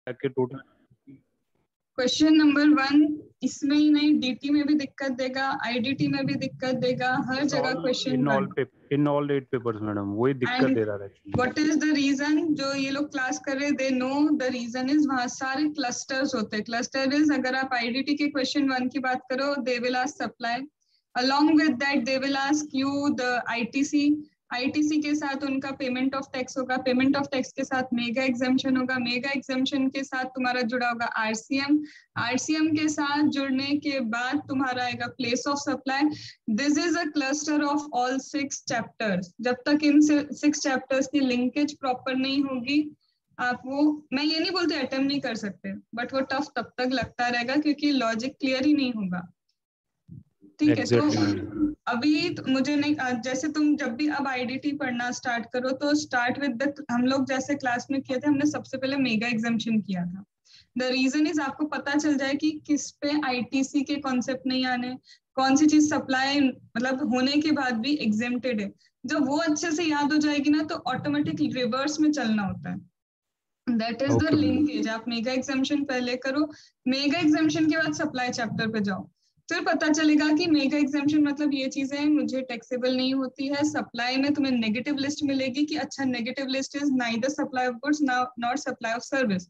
के total question number 1 इसमें ही नहीं, डीटी में भी दिक्कत देगा, आईडीटी में भी दिक्कत देगा, हर जगह question 1 in all 8 papers madam वही दिक्कत दे रहा है actually. What is the reason? जो ये लोग क्लास कर रहे, they know the reason is वहां सारे क्लस्टर्स होते हैं। क्लस्टर इज, अगर आप आईडीटी के क्वेश्चन 1 की बात करो, they will ask supply, along with that they will ask you the ITC, ITC के साथ उनका पेमेंट ऑफ टैक्स होगा, पेमेंट ऑफ टैक्स के साथ मेगा एग्जाम्शन होगा, मेगा एग्जाम्शन के साथ तुम्हारा जुड़ा होगा आरसीएम, आरसीएम के साथ जुड़ने के बाद तुम्हारा आएगा place of supply. This is a cluster of all 6 chapters. जब तक इन 6 चैप्टर्स की लिंकेज प्रॉपर नहीं होगी, आप वो, मैं ये नहीं बोलती अटेम्प्ट नहीं कर सकते, बट वो टफ तब तक लगता रहेगा क्योंकि लॉजिक क्लियर ही नहीं होगा। ठीक है, तो अभी तो मुझे नहीं, जैसे तुम जब भी अब आईडीटी पढ़ना स्टार्ट करो तो स्टार्ट विद द, हम लोग जैसे क्लास में किए थे, हमने सबसे पहले मेगा एग्जाम्शन किया था। द रीजन इज आपको पता चल जाए कि किस पे आईटीसी के कॉन्सेप्ट नहीं आने, कौन सी चीज सप्लाई मतलब होने के बाद भी एग्जेम्प्टेड है। जब वो अच्छे से याद हो जाएगी ना, तो ऑटोमेटिक रिवर्स में चलना होता है। That is the linkage. आप मेगा एग्जाम्शन पहले करो, मेगा एग्जाम्शन के बाद सप्लाई चैप्टर पे जाओ, फिर पता चलेगा कि मेगा एग्जाम्शन मतलब ये चीजें मुझे टैक्सेबल नहीं होती है। सप्लाई में तुम्हें नेगेटिव लिस्ट मिलेगी कि अच्छा negative list is neither supply of goods not supply of service,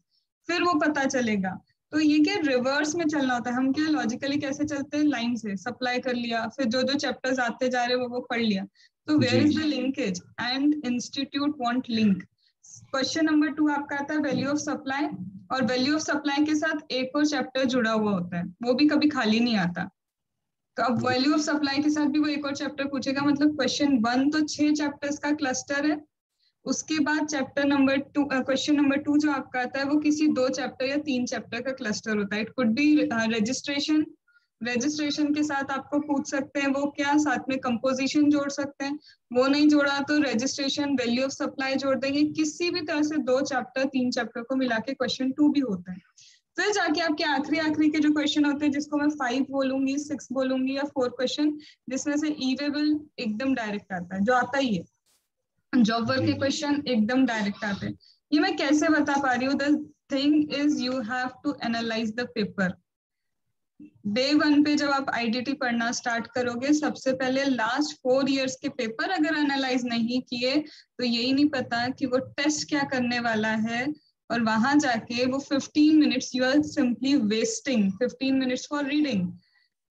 फिर वो पता चलेगा। तो ये क्या रिवर्स में चलना होता है। हम क्या लॉजिकली कैसे चलते हैं, लाइन से सप्लाई कर लिया, फिर जो जो चैप्टर्स आते जा रहे वो पढ़ लिया। तो where is the linkage? And institute want link. Question number 2 आपका आता है वैल्यू ऑफ सप्लाई, और वैल्यू ऑफ सप्लाई के साथ एक और चैप्टर जुड़ा हुआ होता है, वो भी कभी खाली नहीं आता। तो अब वैल्यू ऑफ सप्लाई के साथ भी वो एक और चैप्टर पूछेगा। मतलब क्वेश्चन 1 तो 6 चैप्टर्स का क्लस्टर है, उसके बाद चैप्टर नंबर 2, क्वेश्चन नंबर 2 जो आपका आता है वो किसी 2 चैप्टर या 3 चैप्टर का क्लस्टर होता है। It could be registration, registration के साथ आपको पूछ सकते हैं वो क्या, साथ में कंपोजिशन जोड़ सकते हैं, वो नहीं जोड़ा तो रजिस्ट्रेशन वैल्यू ऑफ सप्लाई जोड़ देंगे। किसी भी तरह से 2 चैप्टर 3 चैप्टर को मिला के क्वेश्चन 2 भी होता है। फिर जाके आपके आखिरी के जो क्वेश्चन होते हैं, जिसको मैं 5 बोलूंगी, 6 बोलूंगी या 4 क्वेश्चन, जिसमें से ई-वे-बिल एकदम डायरेक्ट आता है, जो आता ही है। जॉब वर्क के क्वेश्चन एकदम डायरेक्ट आते हैं। ये मैं कैसे बता पा रही हूँ? The thing is you have to analyse the paper. Day 1 पे जब आप आईडीटी पढ़ना स्टार्ट करोगे, सबसे पहले लास्ट 4 इयर्स के पेपर अगर एनालाइज नहीं किए तो यही नहीं पता कि वो टेस्ट क्या करने वाला है, और वहां जाके वो 15 minutes you are simply wasting, 15 minutes for reading.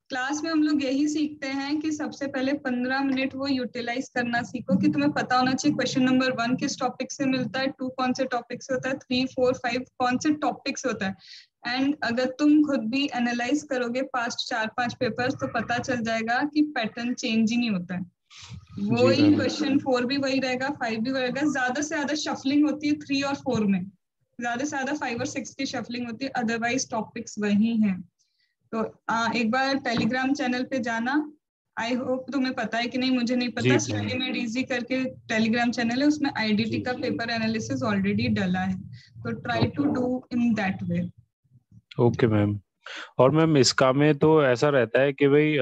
Class में हम लोग यही सीखते हैं कि सबसे पहले 15 मिनट वो यूटिलाइज करना सीखो, कि तुम्हें पता होना चाहिए क्वेश्चन नंबर 1 किस टॉपिक से मिलता है, 2 कौन से टॉपिक से होता है, 3, 4, 5 कौन से टॉपिक से होता है। एंड अगर तुम खुद भी एनालाइज करोगे पास्ट 4-5 पेपर्स, तो पता चल जाएगा कि पैटर्न चेंज ही नहीं होता है। वही क्वेश्चन 4 भी वही रहेगा, 5 भी वही रहेगा, ज्यादा से ज्यादा शफलिंग होती है 3 और 4 में, ज्यादा से ज्यादा 5 और 6 की शफलिंग होती है, अदरवाइज टॉपिक्स वही हैं। तो एक बार टेलीग्राम चैनल पे जाना, आई होप तुम्हें पता है कि नहीं मुझे नहीं पता, स्टडी मेड इजी करके टेलीग्राम चैनल है, उसमें आईडीटी का पेपर एनालिसिस ऑलरेडी डला है, तो try to do in that way. Okay ma'am. और मैम इसका में तो ऐसा रहता है कि भाई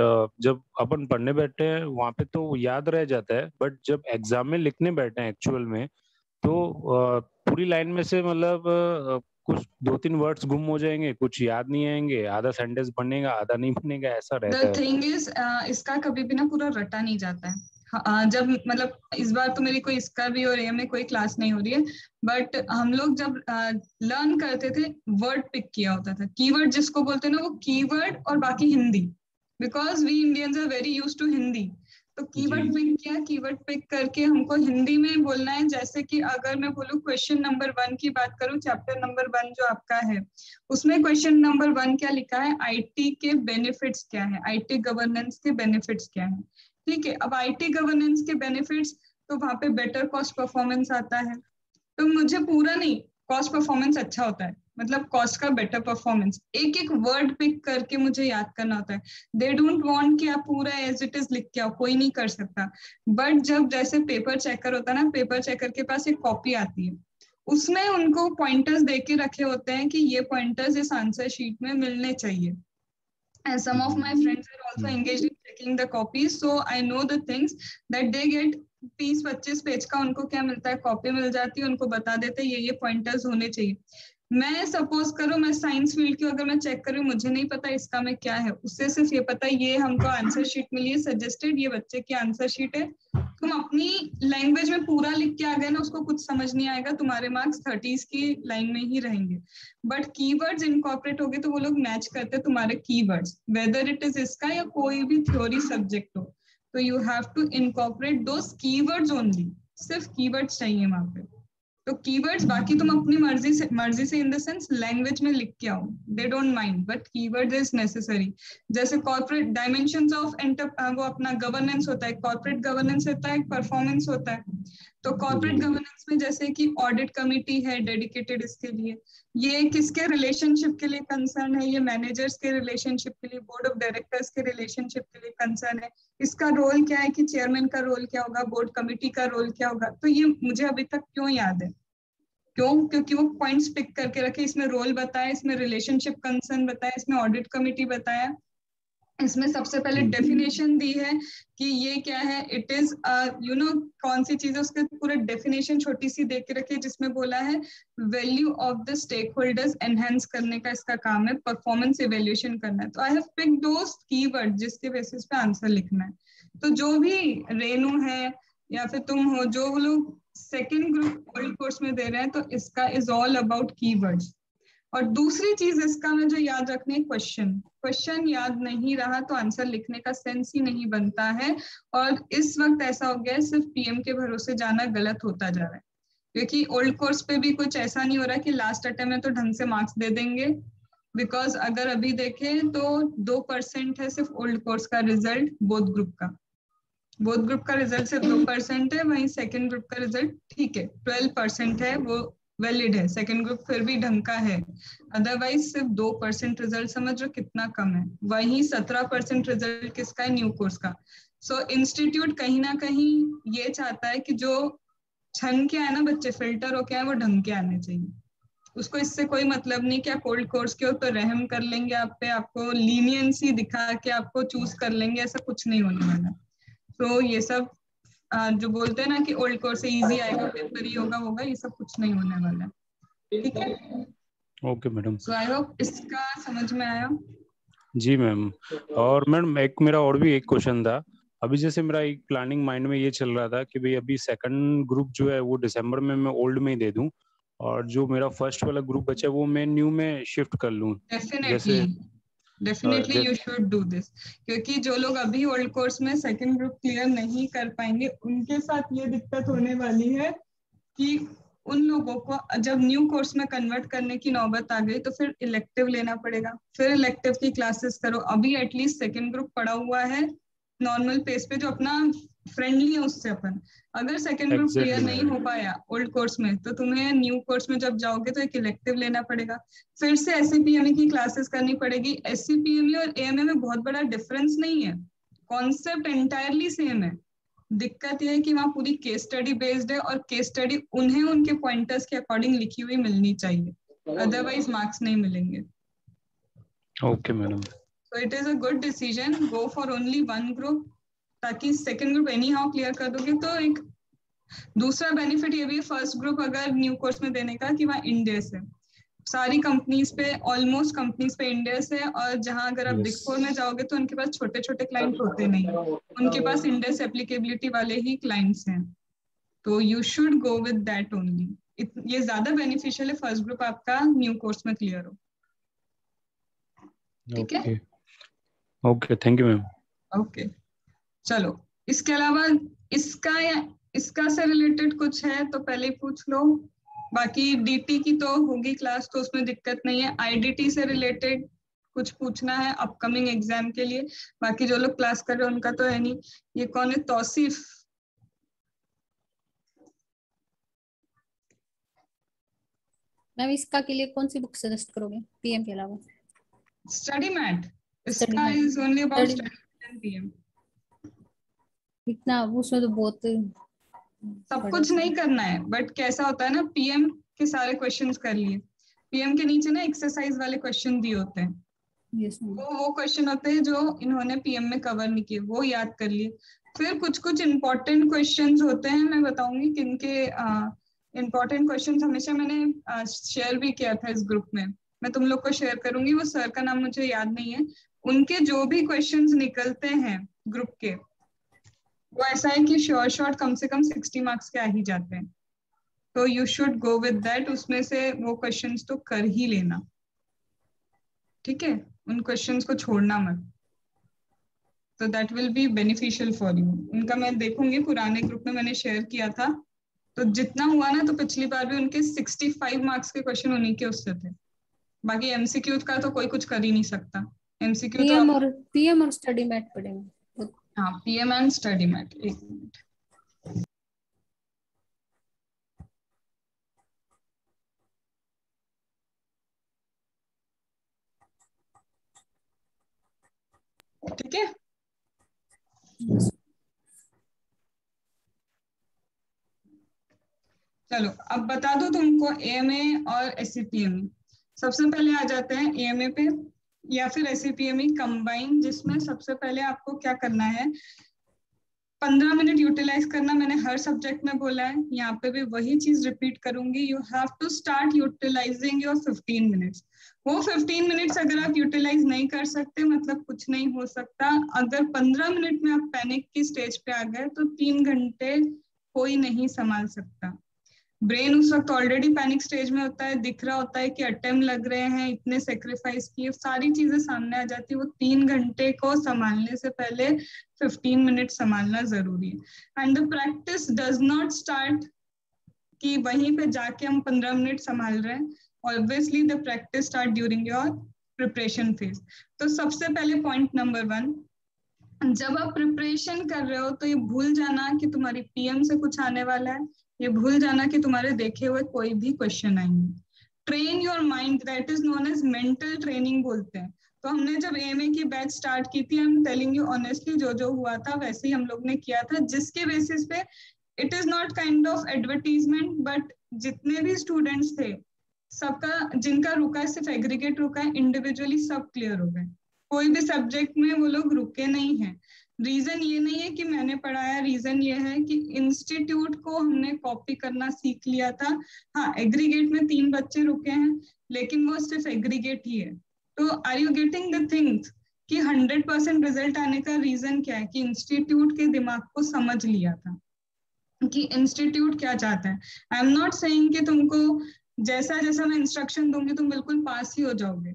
जब अपन पढ़ने बैठते हैं वहाँ पे तो याद रह जाता है, बट जब एग्जाम में लिखने बैठे हैं एक्चुअल में, तो पूरी लाइन में से मतलब कुछ 2-3 वर्ड्स गुम हो जाएंगे, कुछ याद नहीं आएंगे, आधा सेंटेंस बनेगा आधा नहीं बनेगा, ऐसा रहता है। द थिंग इज इसका कभी भी ना पूरा रटा नहीं जाता है। जब मतलब इस बार तो मेरी कोई इसका भी और ये में कोई क्लास नहीं हो रही है, बट हम लोग जब लर्न करते थे वर्ड पिक किया होता था, कीवर्ड जिसको बोलते हैं ना, वो कीवर्ड और बाकी Hindi, because we Indians are very used to Hindi. तो कीवर्ड पिक किया, कीवर्ड पिक करके हमको हिंदी में बोलना है। जैसे कि अगर मैं बोलूँ क्वेश्चन नंबर 1 की बात करूँ, चैप्टर नंबर 1 जो आपका है, उसमें क्वेश्चन नंबर 1 क्या लिखा है, आईटी के बेनिफिट्स क्या है, आईटी गवर्नेंस के बेनिफिट्स क्या है। ठीक है, अब आईटी गवर्नेंस के बेनिफिट्स, तो वहां पे बेटर कॉस्ट परफॉर्मेंस आता है। तो मुझे पूरा नहीं, कॉस्ट परफॉर्मेंस अच्छा होता है, मतलब कॉस्ट का बेटर परफॉर्मेंस, एक एक वर्ड पिक करके मुझे याद करना होता है। दे डोंट वांट कि आप पूरा एज इट इज लिख के आओ, कोई नहीं कर सकता। बट जब जैसे पेपर चेकर होता है ना, पेपर चेकर के पास एक कॉपी आती है, उसमें उनको पॉइंटर्स दे के रखे होते हैं कि ये पॉइंटर्स इस आंसर शीट में मिलने चाहिए। And some of my friends are also engaged in checking the copies, so I know the things that they get 30-25 page का उनको क्या मिलता है, कॉपी मिल जाती है, उनको बता देते हैं ये पॉइंटर्स होने चाहिए। मैं सपोज करो मैं साइंस फील्ड की, अगर मैं चेक करूँ मुझे नहीं पता इसका में क्या है, उससे सिर्फ ये पता है ये हमको आंसर शीट मिली है सजेस्टेड, ये बच्चे की आंसर शीट है, तुम अपनी लैंग्वेज में पूरा लिख के आ गए ना, उसको कुछ समझ नहीं आएगा, तुम्हारे मार्क्स 30s की लाइन में ही रहेंगे। बट कीवर्ड्स इनकॉर्पोरेट हो गए तो वो लोग मैच करते हैं तुम्हारे कीवर्ड्स, वेदर इट इज इसका या कोई भी थ्योरी सब्जेक्ट हो, तो you have to incorporate those keywords only, सिर्फ कीवर्ड्स चाहिए वहां पे। तो कीवर्ड्स बाकी तुम अपनी मर्जी से इन द सेंस लैंग्वेज में लिख के आओ, they don't mind, but keyword is necessary. जैसे कॉर्पोरेट डायमेंशंस ऑफ वो अपना गवर्नेंस होता है, कॉर्पोरेट गवर्नेंस होता है, परफॉर्मेंस होता है। तो कॉर्पोरेट गवर्नेंस में जैसे कि ऑडिट कमिटी है डेडिकेटेड इसके लिए, ये किसके रिलेशनशिप के लिए कंसर्न है, ये मैनेजर्स के रिलेशनशिप के लिए, बोर्ड ऑफ डायरेक्टर्स के रिलेशनशिप के लिए कंसर्न है, इसका रोल क्या है कि चेयरमैन का रोल क्या होगा, बोर्ड कमिटी का रोल क्या होगा। तो ये मुझे अभी तक क्यों याद है, क्यों, क्योंकि वो पॉइंट्स पिक करके रखे, इसमें रोल बताया, इसमें रिलेशनशिप कंसर्न बताया, इसमें ऑडिट कमिटी बताया, इसमें सबसे पहले डेफिनेशन दी है कि ये क्या है, इट इज यू नो कौन सी चीज है, उसके पूरा डेफिनेशन छोटी सी दे के रखी है, जिसमें बोला है value of the stakeholders enhance करने का इसका काम है, परफॉर्मेंस इवेल्युएशन करना है। तो I have pick those keyword जिसके बेसिस पे आंसर लिखना है। तो जो भी रेनू है या फिर तुम हो, जो लोग सेकेंड ग्रुप ओल्ड कोर्स में दे रहे हैं, तो इसका इज ऑल अबाउट कीवर्ड्स। और दूसरी चीज इसका में जो याद रखनी है, क्वेश्चन याद नहीं रहा तो आंसर लिखने का सेंस ही नहीं बनता है। और इस वक्त ऐसा हो गया है, सिर्फ पीएम के भरोसे जाना गलत होता जा रहा है, क्योंकि ओल्ड कोर्स पे भी कुछ ऐसा नहीं हो रहा कि लास्ट अटेम्प्ट में तो ढंग से मार्क्स दे देंगे। बिकॉज अगर अभी देखें तो 2% है सिर्फ ओल्ड कोर्स का रिजल्ट, बोथ ग्रुप का रिजल्ट सिर्फ 2% है, वहीं सेकेंड ग्रुप का रिजल्ट ठीक है 12% है, वो वैलिड है, सेकेंड ग्रुप फिर भी ढंग का है। अदरवाइज सिर्फ 2% रिजल्ट समझ लो कितना कम है, वहीं 17% रिजल्ट किसका है, न्यू कोर्स का। सो इंस्टीट्यूट कहीं ना कहीं ये चाहता है कि जो छन के आए ना बच्चे, फिल्टर होके आए, वो ढंग के आने चाहिए। उसको इससे कोई मतलब नहीं कि आप कोल्ड कोर्स के हो तो रहम कर लेंगे आप पे, आपको लीनियंसी दिखा के आपको चूज कर लेंगे, ऐसा कुछ नहीं होने वाला। तो ये सब जो बोलते हैं ना कि ओल्ड कोर्स से इजी आएगा, पेपर ही होगा, ये सब कुछ नहीं होने वाला है। ठीक है, okay madam. So I hope इसका समझ में आया। जी मैम। और मैडम एक मेरा और भी एक क्वेश्चन था, अभी जैसे मेरा एक प्लानिंग माइंड में ये चल रहा था कि भाई अभी सेकंड ग्रुप जो है वो दिसंबर में मैं ओल्ड में ही दे दूं, और जो मेरा फर्स्ट वाला ग्रुप बचा है वो मैं न्यू में शिफ्ट कर लूं। Definitely you should do this, क्योंकि जो लोग अभी ओल्ड कोर्स में सेकंड ग्रुप क्लियर नहीं कर पाएंगे, उनके साथ ये दिक्कत होने वाली है कि उन लोगों को जब न्यू कोर्स में कन्वर्ट करने की नौबत आ गई तो फिर इलेक्टिव लेना पड़ेगा, फिर इलेक्टिव की क्लासेस करो। अभी एटलीस्ट सेकंड ग्रुप पड़ा हुआ है नॉर्मल पेस पे, जो अपना फ्रेंडली है उससे अपन, अगर सेकंड ग्रुप क्लियर नहीं हो पाया ओल्ड कोर्स में, तो तुम्हें न्यू कोर्स में जब जाओगे तो एक इलेक्टिव लेना पड़ेगा, फिर से एससीपीएमई की क्लासेस करनी पड़ेगी। एससीपीएमई और एएमए में बहुत बड़ा डिफरेंस नहीं है, कॉन्सेप्ट एंटायरली सेम है। दिक्कत यह है कि वहाँ पूरी केस स्टडी बेस्ड है, और केस स्टडी उन्हें उनके पॉइंटर्स के अकॉर्डिंग लिखी हुई मिलनी चाहिए, अदरवाइज मार्क्स नहीं मिलेंगे। Okay madam. So it is a good decision, go for only one group, ताकि second group any how clear कर दोगे तो एक दूसरा बेनिफिट ये भी है फर्स्ट ग्रुप अगर न्यू कोर्स में देने का कि वहाँ इंडेस है, सारी कंपनीज पे, ऑलमोस्ट कंपनीज पे इंडेस है, और जहां अगर आप बिग फोर में जाओगे तो उनके पास छोटे छोटे क्लाइंट होते नहीं, उनके पास इंडेस एप्लीकेबिलिटी वाले ही क्लाइंट्स हैं, तो you should go with that only. ये ज्यादा बेनिफिशियल है फर्स्ट ग्रुप आपका न्यू कोर्स में क्लियर हो। ठीक है, okay, thank you ma'am. Okay, चलो इसके अलावा इसका या इसका से रिलेटेड कुछ है तो पहले ही पूछ लो, बाकी डीटी की तो होगी क्लास तो उसमें दिक्कत नहीं है। आईडीटी से रिलेटेड कुछ पूछना है अपकमिंग एग्जाम के लिए, बाकी जो लोग क्लास कर रहे हैं उनका तो है नहीं। ये कौन है, तौसीफ? मैम इसका के लिए कौन सी बुक सजेस्ट करोगे पीएम के अलावा? स्टडी मैट, इसका is only about study and PM. इतना उसमें तो बहुत सब कुछ नहीं करना है, बट कैसा होता है ना, पीएम के सारे क्वेश्चंस कर लिए, पीएम के नीचे ना एक्सरसाइज वाले क्वेश्चन दिए होते हैं, वो क्वेश्चन होते हैं जो इन्होंने पीएम में कवर नहीं किए, वो याद कर लिए। फिर कुछ कुछ इंपॉर्टेंट क्वेश्चंस होते हैं, मैं बताऊंगी किनके इंपॉर्टेंट क्वेश्चन हमेशा मैंने शेयर भी किया था इस ग्रुप में, मैं तुम लोग को शेयर करूंगी, वो सर का नाम मुझे याद नहीं है, उनके जो भी क्वेश्चंस निकलते हैं ग्रुप के, वो ऐसा है कि शॉर्ट कम से कम 60 मार्क्स के आ ही जाते हैं, तो you should go with that, उसमें से वो क्वेश्चंस तो कर ही लेना, ठीक है, उन क्वेश्चंस को छोड़ना मत, तो that will be beneficial for you. उनका मैं देखूंगी, पुराने ग्रुप में मैंने शेयर किया था, तो जितना हुआ ना, तो पिछली बार भी उनके 65 मार्क्स के क्वेश्चन उन्हीं के उससे थे, बाकी एमसीक्यू का तो कोई कुछ कर ही नहीं सकता, एमसीक्यू तो पीएम और स्टडी मैट पढ़ेंगे। हाँ, पीएम एंड स्टडी मैट। एक मिनट, ठीक है। चलो अब बता दो तुमको एएमए और एससीपीएमई। सबसे पहले आ जाते हैं एएमए पे या फिर एससीपीएमई कंबाइन, जिसमें सबसे पहले आपको क्या करना है, 15 मिनट यूटिलाइज करना। मैंने हर सब्जेक्ट में बोला है, यहाँ पे भी वही चीज रिपीट करूंगी, you have to start utilising your 15 minutes. वो 15 मिनट्स अगर आप यूटिलाइज नहीं कर सकते, मतलब कुछ नहीं हो सकता। अगर 15 मिनट में आप पैनिक की स्टेज पे आ गए तो 3 घंटे कोई नहीं संभाल सकता। ब्रेन उस वक्त ऑलरेडी पैनिक स्टेज में होता है, दिख रहा होता है कि अटेम्प्ट लग रहे हैं, इतने सेक्रीफाइस किए, सारी चीजें सामने आ जाती है। वो 3 घंटे को संभालने से पहले 15 मिनट संभालना जरूरी है। And the practice does not start कि वहीं पे जाके हम 15 मिनट संभाल रहे हैं। Obviously the practice start during your preparation phase. तो सबसे पहले पॉइंट नंबर 1, जब आप प्रिपरेशन कर रहे हो तो ये भूल जाना कि तुम्हारी पीएम से कुछ आने वाला है, ये भूल जाना कि तुम्हारे देखे हुए कोई भी क्वेश्चन आएंगे। Train your mind, that is known as mental training बोलते हैं। तो हमने जब एएमए की बैच स्टार्ट की थी, I am telling you honestly, जो जो हुआ था वैसे ही हम लोग ने किया था, जिसके बेसिस पे it is not kind of advertisement, but जितने भी स्टूडेंट्स थे सबका, जिनका रुका है सिर्फ एग्रीगेट रुका है, इंडिविजुअली सब क्लियर हो गए। कोई भी सब्जेक्ट में वो लोग रुके नहीं हैं। रीजन ये नहीं है कि मैंने पढ़ाया, रीजन ये है कि इंस्टीट्यूट को हमने कॉपी करना सीख लिया था। हाँ, एग्रीगेट में 3 बच्चे रुके हैं, लेकिन वो सिर्फ एग्रीगेट ही है। तो are you getting the things कि 100% रिजल्ट आने का रीजन क्या है, कि इंस्टीट्यूट के दिमाग को समझ लिया था कि इंस्टीट्यूट क्या चाहता है। आई एम नॉट सेइंग कि तुमको जैसा जैसा मैं इंस्ट्रक्शन दूंगी तुम बिल्कुल पास ही हो जाओगे,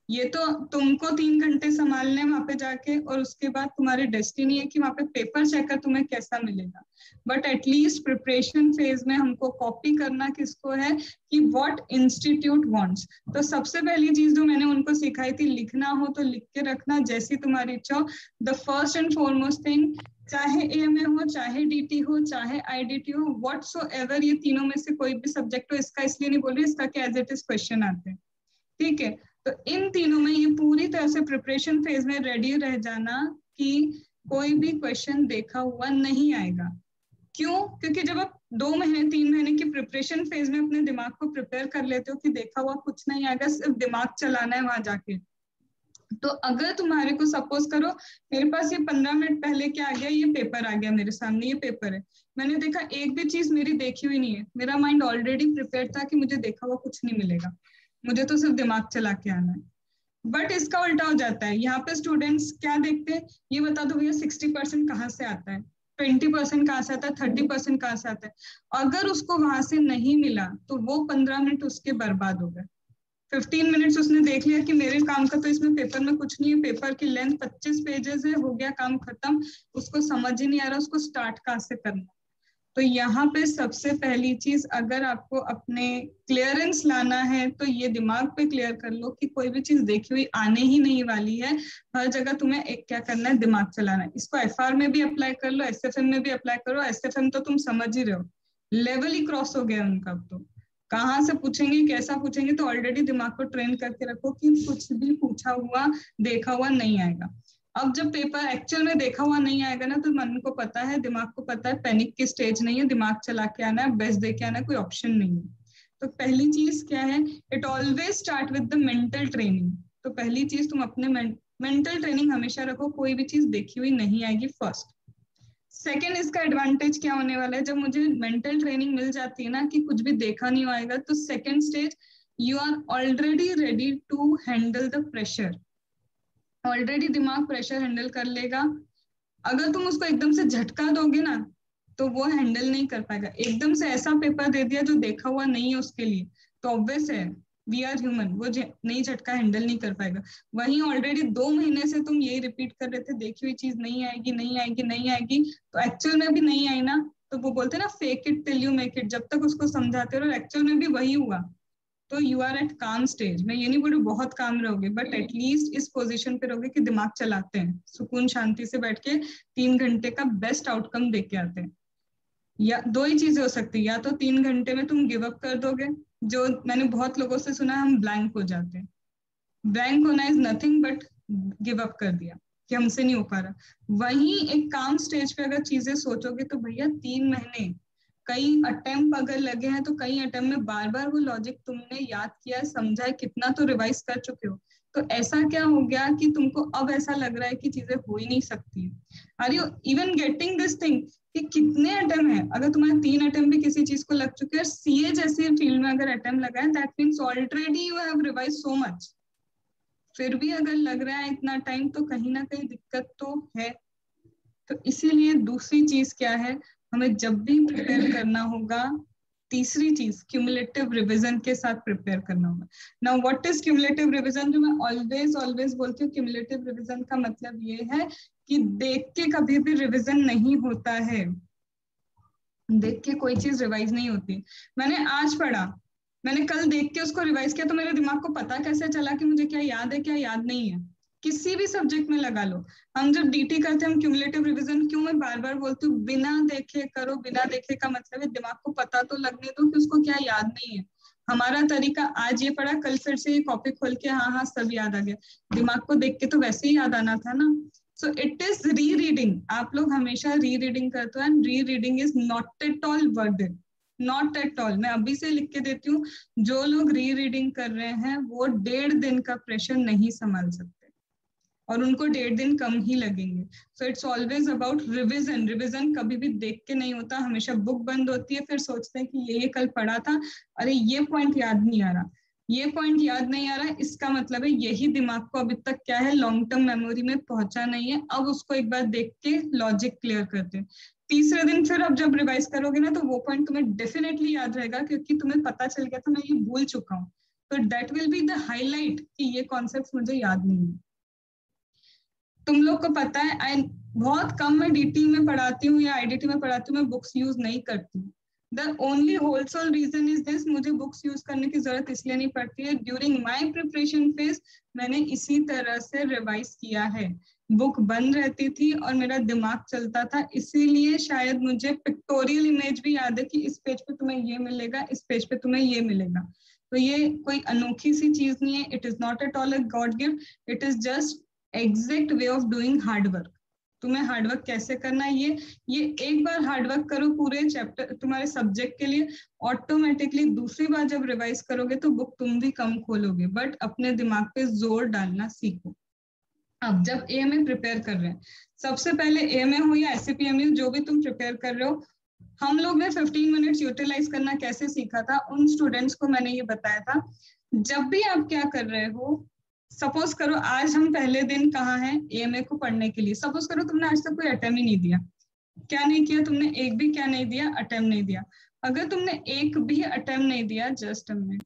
ये तो तुमको 3 घंटे संभालने वहां पे जाके, और उसके बाद तुम्हारी डेस्टिनी है कि वहां पे पेपर चेकर तुम्हें कैसा मिलेगा। बट एटलीस्ट प्रिपरेशन फेज में हमको कॉपी करना किसको है, कि व्हाट इंस्टीट्यूट वांट्स। तो सबसे पहली चीज जो मैंने उनको सिखाई थी, लिखना हो तो लिख के रखना, जैसी तुम्हारी इच्छा हो। The first and foremost thing, चाहे एएमए हो, चाहे डीटी हो, चाहे आईडीटी हो, व्हाटसोएवर, ये तीनों में से कोई भी सब्जेक्ट हो, इसका इसलिए नहीं बोल रही, इसका कि एज इट इज क्वेश्चन आते हैं, ठीक है। तो इन तीनों में ये पूरी तरह से प्रिपरेशन फेज में रेडी रह जाना कि कोई भी क्वेश्चन देखा हुआ नहीं आएगा। क्यों? क्योंकि जब आप 2 महीने 3 महीने की प्रिपरेशन फेज में अपने दिमाग को प्रिपेयर कर लेते हो कि देखा हुआ कुछ नहीं आएगा, सिर्फ दिमाग चलाना है वहां जाके, तो अगर तुम्हारे को सपोज करो मेरे पास ये 15 मिनट पहले क्या आ गया, ये पेपर आ गया मेरे सामने, ये पेपर है, मैंने देखा एक भी चीज मेरी देखी हुई नहीं है, मेरा माइंड ऑलरेडी प्रिपेयर था कि मुझे देखा हुआ कुछ नहीं मिलेगा, मुझे तो सिर्फ दिमाग चला के आना है। बट इसका उल्टा हो जाता है, यहाँ पे स्टूडेंट्स क्या देखते हैं, ये बता दो भैया 60% कहाँ से आता है, 20% कहाँ से आता है, 30% कहाँ से आता है। अगर उसको वहां से नहीं मिला तो वो 15 मिनट उसके बर्बाद हो गए। 15 मिनट्स उसने देख लिया कि मेरे काम का तो इसमें पेपर में कुछ नहीं है, पेपर की लेंथ 25 पेजेस है, हो गया काम खत्म, उसको समझ ही नहीं आ रहा उसको स्टार्ट कहाँ से करना। तो यहाँ पे सबसे पहली चीज, अगर आपको अपने क्लियरेंस लाना है तो ये दिमाग पे क्लियर कर लो कि कोई भी चीज देखी हुई आने ही नहीं वाली है। हर जगह तुम्हें एक क्या करना है, दिमाग चलाना है। इसको एफआर में भी अप्लाई कर लो, एसएफएम में भी अप्लाई करो। एसएफएम तो तुम समझ ही रहे हो, लेवल ही क्रॉस हो गया उनका। तो कहाँ से पूछेंगे, कैसा पूछेंगे, तो ऑलरेडी दिमाग को ट्रेन करके रखो कि कुछ भी पूछा हुआ देखा हुआ नहीं आएगा। अब जब पेपर एक्चुअल में देखा हुआ नहीं आएगा ना, तो मन को पता है, दिमाग को पता है पैनिक की स्टेज नहीं है, दिमाग चला के आना है, बेस्ट दे के आना है, कोई ऑप्शन नहीं है। तो पहली चीज क्या है, it always start with the mental training. तो पहली चीज तुम अपने मेंटल ट्रेनिंग हमेशा रखो, कोई भी चीज देखी हुई नहीं आएगी फर्स्ट। सेकेंड इसका एडवांटेज क्या होने वाला है, जब मुझे मेंटल ट्रेनिंग मिल जाती है ना कि कुछ भी देखा नहीं आएगा, तो second stage you are already ready to handle the pressure. Already दिमाग प्रेशर हैंडल कर लेगा। अगर तुम उसको एकदम से झटका दोगे ना तो वो हैंडल नहीं कर पाएगा। एकदम से ऐसा पेपर दे दिया जो देखा हुआ नहीं है उसके लिए, तो ऑब्वियस है वी आर ह्यूमन, वो नहीं झटका हैंडल नहीं कर पाएगा। वहीं ऑलरेडी 2 महीने से तुम यही रिपीट कर रहे थे, देखी हुई चीज नहीं आएगी नहीं आएगी नहीं आएगी, तो एक्चुअल में भी नहीं आई ना। तो वो बोलते हैं ना fake it till you make it, जब तक उसको समझाते रहो एक्चुअल में भी वही हुआ। तो यू आर एट काम स्टेज। मैं ये नहीं बोल रही बहुत काम रहोगे, बट एटलीस्ट इस पोजीशन पे रहोगे कि दिमाग चलाते हैं, सुकून शांति से बैठ के 3 घंटे का बेस्ट आउटकम देख के आते हैं। या 2 ही चीजें हो सकती है, या तो 3 घंटे में तुम गिव अप कर दोगे, जो मैंने बहुत लोगों से सुना है, हम ब्लैंक हो जाते हैं। ब्लैंक होना is nothing but give up कर दिया कि हमसे नहीं हो पा रहा। वहीं एक काम स्टेज पे अगर चीजें सोचोगे तो भैया 3 महीने, कई अटेम्प्ट अगर लगे हैं तो कई अटेम्प्ट में बार बार वो लॉजिक तुमने याद किया, समझा है, कितना तो रिवाइज कर चुके हो। तो ऐसा क्या हो गया कि तुमको अब ऐसा लग रहा है कि चीजें हो ही नहीं सकती। Are you even getting this thing कि कितने अटेम्प्ट है? अगर तुम्हारे 3 अटेम्प्ट भी किसी चीज को लग चुके हैं, सीए जैसी फील्ड में अगर अटेम्प्ट लगा है, that means already you have revise so much. फिर भी अगर लग रहा है इतना टाइम, तो कहीं ना कहीं दिक्कत तो है। तो इसीलिए दूसरी चीज क्या है, हमें जब भी प्रिपेयर करना होगा, तीसरी चीज क्यूमुलेटिव रिवीजन के साथ प्रिपेयर करना होगा। Now what is cumulative revision? जो मैं ऑलवेज बोलती हूँ, क्यूमुलेटिव रिवीजन का मतलब ये है कि देख के कभी भी रिवीजन नहीं होता है। देख के कोई चीज रिवाइज नहीं होती। मैंने आज पढ़ा, मैंने कल देख के उसको रिवाइज किया, तो मेरे दिमाग को पता कैसे चला कि मुझे क्या याद है क्या याद नहीं है? किसी भी सब्जेक्ट में लगा लो, हम जब डीटी करते हैं हम क्यूमुलेटिव रिवीजन, क्यों मैं बार बार बोलती हूँ बिना देखे करो। बिना देखे का मतलब है दिमाग को पता तो लगने दो कि उसको क्या याद नहीं है। हमारा तरीका आज ये पढ़ा, कल फिर से ये कॉपी खोल के हाँ सब याद आ गया। दिमाग को देख के तो वैसे ही याद आना था ना। सो इट इज री रीडिंग। आप लोग हमेशा री रीडिंग करते हो, and re reading is not at all worth it, not at all. मैं अभी से लिख के देती हूँ, जो लोग री रीडिंग कर रहे हैं वो 1.5 दिन का प्रेशर नहीं संभाल सकते, और उनको 1.5 दिन कम ही लगेंगे। So it's always about revision. Revision कभी भी देख के नहीं होता, हमेशा बुक बंद होती है, फिर सोचते हैं कि ये कल पढ़ा था, अरे ये पॉइंट याद नहीं आ रहा, ये पॉइंट याद नहीं आ रहा, इसका मतलब है यही दिमाग को अभी तक क्या है, लॉन्ग टर्म मेमोरी में पहुंचा नहीं है। अब उसको एक बार देख के लॉजिक क्लियर करते हैं। तीसरे दिन फिर अब जब रिवाइज करोगे ना, तो वो पॉइंट तुम्हें डेफिनेटली याद रहेगा, क्योंकि तुम्हें पता चल गया था मैं ये भूल चुका हूँ। तो that will be the highlight कि ये कॉन्सेप्ट मुझे याद नहीं है। तुम लोग को पता है, बहुत कम मैं डीटी में पढ़ाती हूँ या आईडीटी में पढ़ाती हूँ, मैं बुक्स यूज नहीं करती। The only whole sole reason is this, मुझे बुक्स यूज करने की जरूरत इसलिए नहीं पड़ती है, ड्यूरिंग माई प्रिपरेशन फेज मैंने इसी तरह से रिवाइज किया है। बुक बंद रहती थी और मेरा दिमाग चलता था, इसीलिए शायद मुझे पिक्टोरियल इमेज भी याद है कि इस पेज पे तुम्हें ये मिलेगा, इस पेज पे तुम्हें ये मिलेगा। तो ये कोई अनोखी सी चीज नहीं है, it is not at all a God gift, it is just exact way of doing hard work. तुम्हें हार्डवर्क कैसे करना है, ये एक बार हार्डवर्क करो पूरे चैप्टर तुम्हारे सब्जेक्ट के लिए, ऑटोमेटिकली दूसरी बार जब रिवाइज करोगे तो बुक तुम भी कम खोलोगे, बट अपने दिमाग पे जोर डालना सीखो। अब जब एएमए प्रिपेयर कर रहे हैं, सबसे पहले एएमए हो या एससीपीएमयू, जो भी तुम प्रिपेयर कर रहे हो, हम लोग ने 15 मिनट्स यूटिलाइज करना कैसे सीखा था, उन स्टूडेंट्स को मैंने ये बताया था। जब भी आप क्या कर रहे हो, सपोज करो आज हम पहले दिन कहाँ हैं एएमए को पढ़ने के लिए, सपोज करो तुमने आज तक कोई अटेम्प्ट ही नहीं दिया। क्या नहीं किया तुमने? एक भी क्या नहीं दिया? अटेम्प्ट नहीं दिया। अगर तुमने एक भी अटेम्प्ट नहीं दिया, जस्ट अ मिनट,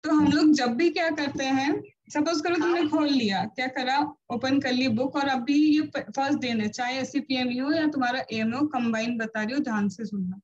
तो हम लोग जब भी क्या करते हैं, सपोज करो तुमने खोल लिया, क्या करा, ओपन कर ली बुक, और अभी ये फर्स्ट दिन है, चाहे एससीपीएमयू हो या तुम्हारा एएमए हो, कंबाइन बता रही हो, ध्यान से सुनना।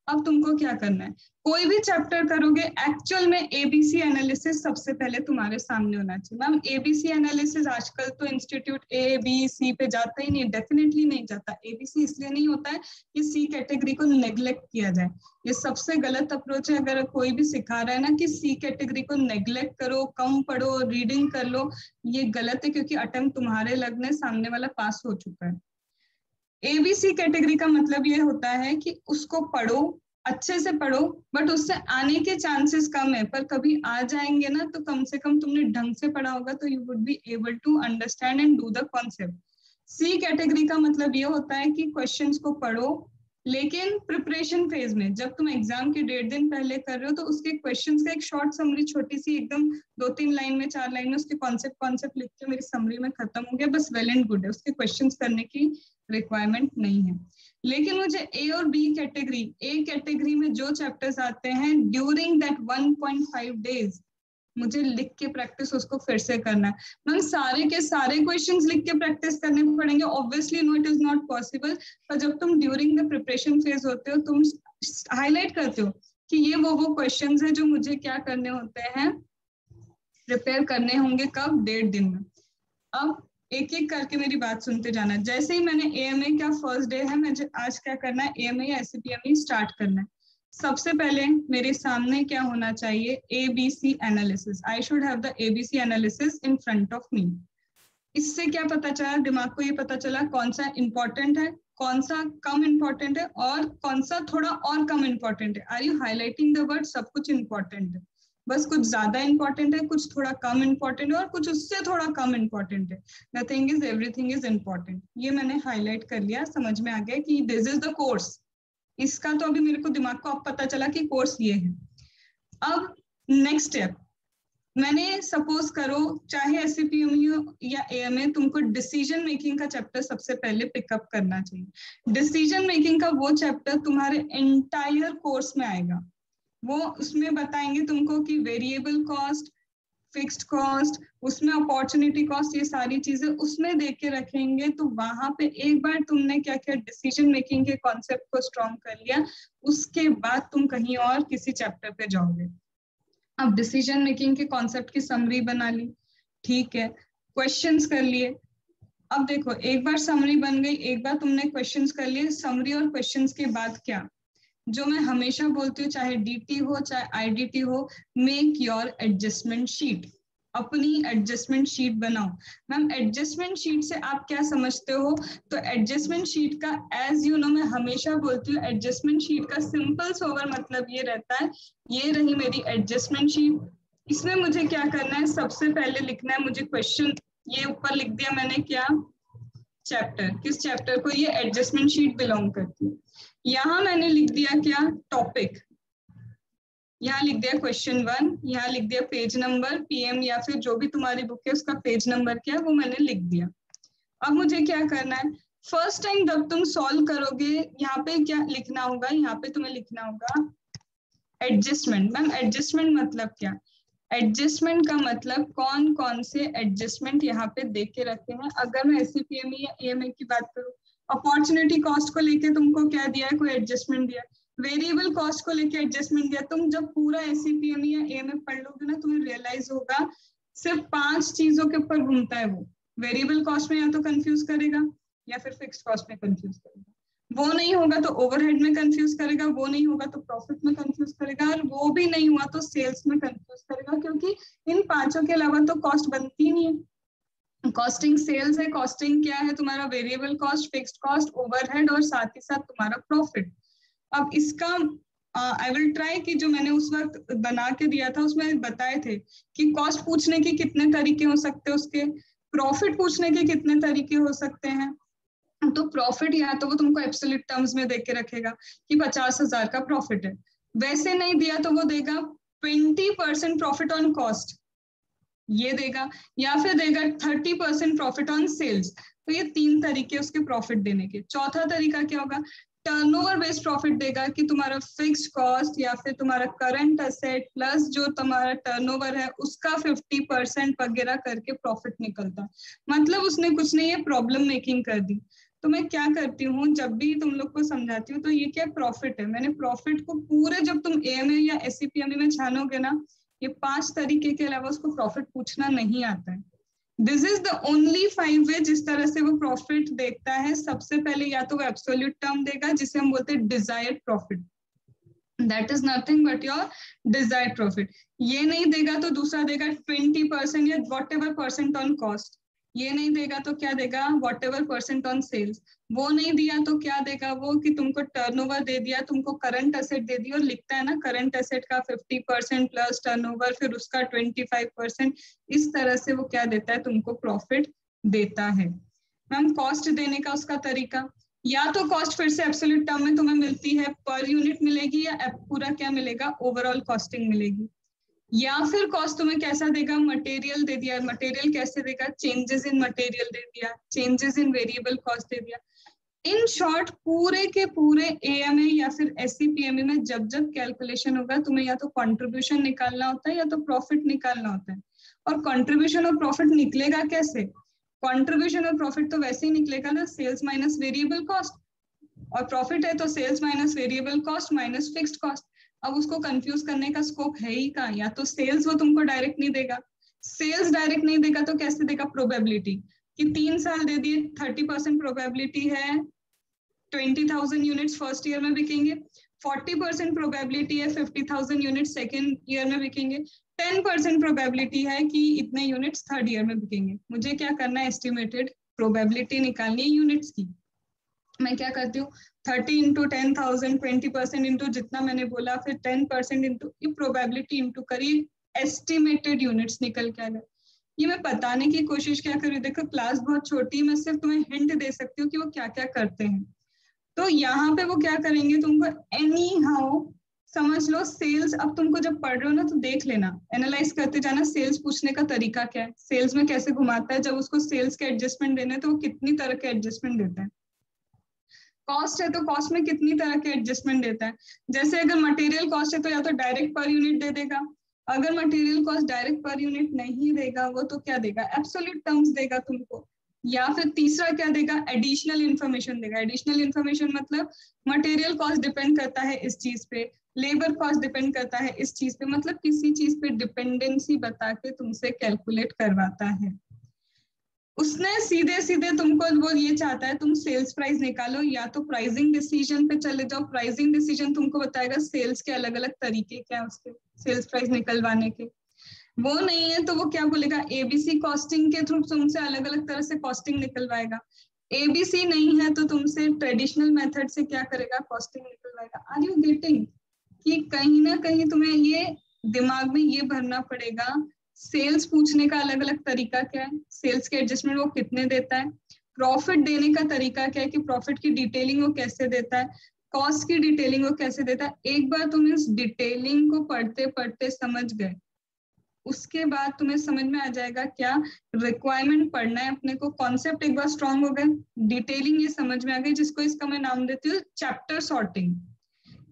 अब तुमको क्या करना है, कोई भी चैप्टर करोगे, एक्चुअल में एबीसी एनालिसिस सबसे पहले तुम्हारे सामने होना चाहिए। मैम एबीसी एनालिसिस आजकल तो इंस्टीट्यूट ए बी सी पे जाता ही नहीं, डेफिनेटली नहीं जाता। एबीसी इसलिए नहीं होता है कि सी कैटेगरी को नेग्लेक्ट किया जाए, ये सबसे गलत अप्रोच है। अगर कोई भी सिखा रहा है ना कि सी कैटेगरी को नेग्लेक्ट करो, कम पढ़ो, रीडिंग कर लो, ये गलत है, क्योंकि अटेम्प्ट तुम्हारे लगने, सामने वाला पास हो चुका है। एबीसी कैटेगरी का मतलब ये होता है कि उसको पढ़ो, अच्छे से पढ़ो, बट उससे आने के चांसेस कम है, पर कभी आ जाएंगे ना तो कम से कम तुमने ढंग से पढ़ा होगा तो you would be able to understand and do the concept. C category का मतलब ये होता है कि क्वेश्चंस को पढ़ो, लेकिन प्रिपरेशन फेज में जब तुम एग्जाम के 1.5 दिन पहले कर रहे हो तो उसके क्वेश्चंस का एक शॉर्ट समरी, छोटी सी एकदम 2-3 लाइन में 4 लाइन में उसके कॉन्सेप्ट लिख के मेरी समरी में खत्म हो गया, बस वेल एंड गुड है, उसके क्वेश्चंस करने की रिक्वायरमेंट नहीं है। लेकिन मुझे ए और बी कैटेगरी, ए कैटेगरी में जो चैप्टर्स आते हैं ड्यूरिंग दैट 1.5 डेज मुझे लिख के प्रैक्टिस उसको फिर से करना है। मैम सारे के सारे क्वेश्चंस लिख के प्रैक्टिस करने पड़ेंगे? Obviously no, it is not possible. पर जब तुम ड्यूरिंग द प्रिपरेशन फेज होते हो, तुम हाईलाइट करते हो कि ये वो क्वेश्चंस है जो मुझे क्या करने होते हैं, प्रिपेयर करने होंगे। कब? 1.5 दिन में। अब एक एक करके मेरी बात सुनते जाना। जैसे ही मैंने एएमए का फर्स्ट डे है, मुझे आज क्या करना है, एएमए या एससीपीएमई स्टार्ट करना है। सबसे पहले मेरे सामने क्या होना चाहिए, ABC analysis. I should have the ABC analysis in front of me. इससे क्या पता चला, दिमाग को ये पता चला कौन सा इंपॉर्टेंट है, कौन सा कम इंपॉर्टेंट है और कौन सा थोड़ा और कम इंपॉर्टेंट है। Are you highlighting the word? सब कुछ इंपॉर्टेंट है, बस कुछ ज्यादा इंपॉर्टेंट है, कुछ थोड़ा कम इंपॉर्टेंट है और कुछ उससे थोड़ा कम इंपॉर्टेंट है। Nothing is everything is important. ये मैंने हाईलाइट कर लिया, समझ में आ गया कि दिस इज द कोर्स। इसका तो अभी मेरे को दिमाग को अब पता चला कि कोर्स ये है। अब नेक्स्ट स्टेप, मैंने सपोज करो चाहे एससीपीएमई या एएमए, तुमको डिसीजन मेकिंग का चैप्टर सबसे पहले पिकअप करना चाहिए। डिसीजन मेकिंग का वो चैप्टर तुम्हारे एंटायर कोर्स में आएगा। वो उसमें बताएंगे तुमको कि वेरिएबल कॉस्ट, फिक्स्ड कॉस्ट, उसमें अपॉर्चुनिटी कॉस्ट, ये सारी चीजें उसमें देख के रखेंगे। तो वहां पे एक बार तुमने क्या किया, डिसीजन मेकिंग के कॉन्सेप्ट को स्ट्रॉन्ग कर लिया, उसके बाद तुम कहीं और किसी चैप्टर पे जाओगे। अब डिसीजन मेकिंग के कॉन्सेप्ट की समरी बना ली, ठीक है, क्वेश्चंस कर लिए। अब देखो, एक बार समरी बन गई, एक बार तुमने क्वेश्चंस कर लिए, समरी और क्वेश्चंस के बाद क्या, जो मैं हमेशा बोलती हूँ, चाहे डीटी हो चाहे आईडीटी हो, मेक योर एडजस्टमेंट शीट। अपनी एडजस्टमेंट शीट बनाओ। मैम एडजस्टमेंट शीट से आप क्या समझते हो? तो एडजस्टमेंट शीट का, एज यू नो, मैं हमेशा बोलती हूँ एडजस्टमेंट शीट का सिंपल सोवर मतलब ये रहता है, ये रही मेरी एडजस्टमेंट शीट। इसमें मुझे क्या करना है, सबसे पहले लिखना है मुझे क्वेश्चन। ये ऊपर लिख दिया मैंने, क्या चैप्टर, किस चैप्टर को ये एडजस्टमेंट शीट बिलोंग करती है। यहाँ मैंने लिख दिया क्या, टॉपिक, यहाँ लिख दिया क्वेश्चन 1, यहाँ लिख दिया पेज नंबर, पीएम या फिर जो भी तुम्हारी बुक है उसका पेज नंबर क्या है वो मैंने लिख दिया। अब मुझे क्या करना है, फर्स्ट टाइम जब तुम सॉल्व करोगे, यहाँ पे क्या लिखना होगा, यहाँ पे तुम्हें लिखना होगा एडजस्टमेंट। मैम एडजस्टमेंट मतलब क्या, एडजस्टमेंट का मतलब कौन कौन से एडजस्टमेंट यहाँ पे देख के रखे हैं। अगर मैं एससीपीएमई या एएमए की बात करूँ, अपॉर्चुनिटी कॉस्ट को लेके तुमको क्या दिया है, कोई एडजस्टमेंट दिया, वेरिएबल कॉस्ट को लेके एडजस्टमेंट दिया। तुम जब पूरा एससीपीएमई या एएमए पढ़ लोगे ना, तुम्हें रियलाइज होगा सिर्फ 5 चीजों के ऊपर घूमता है वो। वेरिएबल कॉस्ट में या तो कंफ्यूज करेगा या फिर फिक्स्ड कॉस्ट में कंफ्यूज करेगा, वो नहीं होगा तो ओवरहेड में कंफ्यूज करेगा, वो नहीं होगा तो प्रॉफिट में कंफ्यूज करेगा, और वो भी नहीं हुआ तो सेल्स में कंफ्यूज करेगा, क्योंकि इन 5 के अलावा तो कॉस्ट बनती नहीं है। कॉस्टिंग सेल्स है, कॉस्टिंग क्या है, तुम्हारा variable cost, fixed cost, overhead और साथ ही साथ तुम्हारा प्रॉफिट। अब इसका आई विल ट्राई कि जो मैंने उस वक्त बना के दिया था उसमें बताए थे कि कॉस्ट पूछने के कितने तरीके हो सकते हैं, उसके प्रॉफिट पूछने के कितने तरीके हो सकते हैं। तो प्रॉफिट या तो वो तुमको एब्सोल्यूट टर्म्स में देख के रखेगा कि 50,000 का प्रॉफिट है, वैसे नहीं दिया तो वो देगा 20% प्रॉफिट ऑन कॉस्ट, ये देगा, या फिर देगा 30% प्रॉफिट ऑन सेल्स। तो ये 3 तरीके उसके प्रॉफिट देने के। चौथा तरीका क्या होगा, टर्नओवर बेस्ड प्रॉफिट देगा कि तुम्हारा फिक्स्ड कॉस्ट या फिर तुम्हारा करंट असेट प्लस जो तुम्हारा टर्नओवर है उसका 50% वगैरह करके प्रॉफिट निकलता है। मतलब उसने कुछ नहीं, ये प्रॉब्लम मेकिंग कर दी। तो मैं क्या करती हूँ, जब भी तुम लोग को समझाती हूँ तो ये क्या प्रॉफिट है, मैंने प्रॉफिट को पूरे, जब तुम एएमए या एससीपीएमई में छानोगे ना, ये 5 तरीके के अलावा उसको प्रॉफिट पूछना नहीं आता है। दिस इज द ओनली 5 वे जिस तरह से वो प्रॉफिट देखता है। सबसे पहले या तो वो एब्सोल्यूट टर्म देगा जिसे हम बोलते हैं desired profit, that is nothing but your desired profit. ये नहीं देगा तो दूसरा देगा 20% या व्हाटएवर परसेंट ऑन कॉस्ट, ये नहीं देगा तो क्या देगा, whatever percent on sales. वो नहीं दिया तो क्या देगा वो, कि तुमको टर्नओवर दे दिया, तुमको करंट एसेट दे दिया, और लिखता है ना करंट एसेट का 50% प्लस टर्नओवर, फिर उसका 25%, इस तरह से वो क्या देता है, तुमको प्रॉफिट देता है। मैम कॉस्ट देने का उसका तरीका, या तो कॉस्ट फिर से एब्सोल्यूट टर्म में तुम्हें मिलती है, पर यूनिट मिलेगी, या पूरा क्या मिलेगा, ओवरऑल कॉस्टिंग मिलेगी। या फिर कॉस्ट तुम्हें कैसा देगा, मटेरियल दे दिया, मटेरियल कैसे देगा, चेंजेस इन मटेरियल दे दिया, चेंजेस इन वेरिएबल कॉस्ट दे दिया। इन शॉर्ट पूरे के पूरे एएमए या फिर एससीपीएमए में जब जब कैलकुलेशन होगा, तुम्हें या तो कंट्रीब्यूशन निकालना होता है या तो प्रॉफिट निकालना होता है। और कंट्रीब्यूशन और प्रॉफिट निकलेगा कैसे, कंट्रीब्यूशन और प्रॉफिट तो वैसे ही निकलेगा ना, सेल्स माइनस वेरिएबल कॉस्ट, और प्रॉफिट है तो sales minus variable cost minus fixed cost. अब उसको कंफ्यूज करने का स्कोप है ही कहाँ, या तो सेल्स वो तुमको डायरेक्ट नहीं देगा, सेल्स डायरेक्ट नहीं देगा तो कैसे देगा, प्रोबेबिलिटी, कि 3 साल दे दिए, 30% प्रोबेबिलिटी है 20,000 यूनिट्स फर्स्ट ईयर में बिकेंगे, 40% प्रोबेबिलिटी है 50,000 यूनिट सेकेंड ईयर में बिकेंगे, 10% प्रोबेबिलिटी है कि इतने यूनिट्स थर्ड ईयर में बिकेंगे। मुझे क्या करना है, एस्टिमेटेड प्रोबेबिलिटी निकालनी है यूनिट्स की। मैं क्या करती हूँ, 30 इंटू 10,000, 20% इंटू जितना मैंने बोला, फिर 10% इंटू ये प्रोबेबिलिटी इंटू करिए, एस्टिमेटेड यूनिट्स निकल के आ गए। ये मैं बताने की कोशिश क्या करूँ, देखो क्लास बहुत छोटी है, मैं सिर्फ तुम्हें हिंट दे सकती हूँ कि वो क्या क्या करते हैं। तो यहाँ पे वो क्या करेंगे, तुमको एनी हाउ समझ लो, सेल्स अब तुमको जब पढ़ रहे हो ना तो देख लेना, एनालाइज करते जाना, सेल्स पूछने का तरीका क्या है, सेल्स में कैसे घुमाता है, जब उसको सेल्स के एडजस्टमेंट देने हैं तो वो कितनी तरह के एडजस्टमेंट देता है। कॉस्ट है तो कॉस्ट में कितनी तरह के एडजस्टमेंट देता है, जैसे अगर मटेरियल कॉस्ट है तो या तो डायरेक्ट पर यूनिट दे देगा, अगर material cost direct per unit नहीं देगा वो तो क्या देगा, एब्सोल्यूट टर्म्स देगा तुमको, या फिर तीसरा क्या देगा, एडिशनल इन्फॉर्मेशन देगा। एडिशनल इन्फॉर्मेशन मतलब मटेरियल कॉस्ट डिपेंड करता है इस चीज पे, लेबर कॉस्ट डिपेंड करता है इस चीज पे, मतलब किसी चीज पे डिपेंडेंसी बता के तुमसे कैलकुलेट करवाता है। उसने सीधे सीधे तुमको वो ये चाहता है तुम सेल्स प्राइस निकालो, या तो प्राइसिंग डिसीजन पे चले जाओ, प्राइसिंग डिसीजन तुमको बताएगा सेल्स के अलग अलग तरीके क्या है उसके सेल्स प्राइस निकलवाने के। वो नहीं है तो वो क्या बोलेगा, एबीसी कॉस्टिंग के थ्रू तुमसे अलग अलग तरह से कॉस्टिंग निकलवाएगा। एबीसी नहीं है तो तुमसे ट्रेडिशनल मेथड से क्या करेगा, कॉस्टिंग निकलवाएगा। आर यू गेटिंग, कि कहीं ना कहीं तुम्हें ये दिमाग में ये भरना पड़ेगा, सेल्स पूछने का अलग अलग तरीका क्या है, सेल्स के एडजस्टमेंट वो कितने देता है, प्रॉफिट देने का तरीका क्या है कि प्रॉफिट की डिटेलिंग वो कैसे देता है, कॉस्ट की डिटेलिंग वो कैसे देता है। एक बार तुम इस डिटेलिंग को पढ़ते पढ़ते समझ गए, उसके बाद तुम्हें समझ में आ जाएगा क्या रिक्वायरमेंट पढ़ना है अपने को, कॉन्सेप्ट एक बार स्ट्रांग हो गए, डिटेलिंग ये समझ में आ गई, जिसको इसका मैं नाम देती हूँ चैप्टर सॉर्टिंग।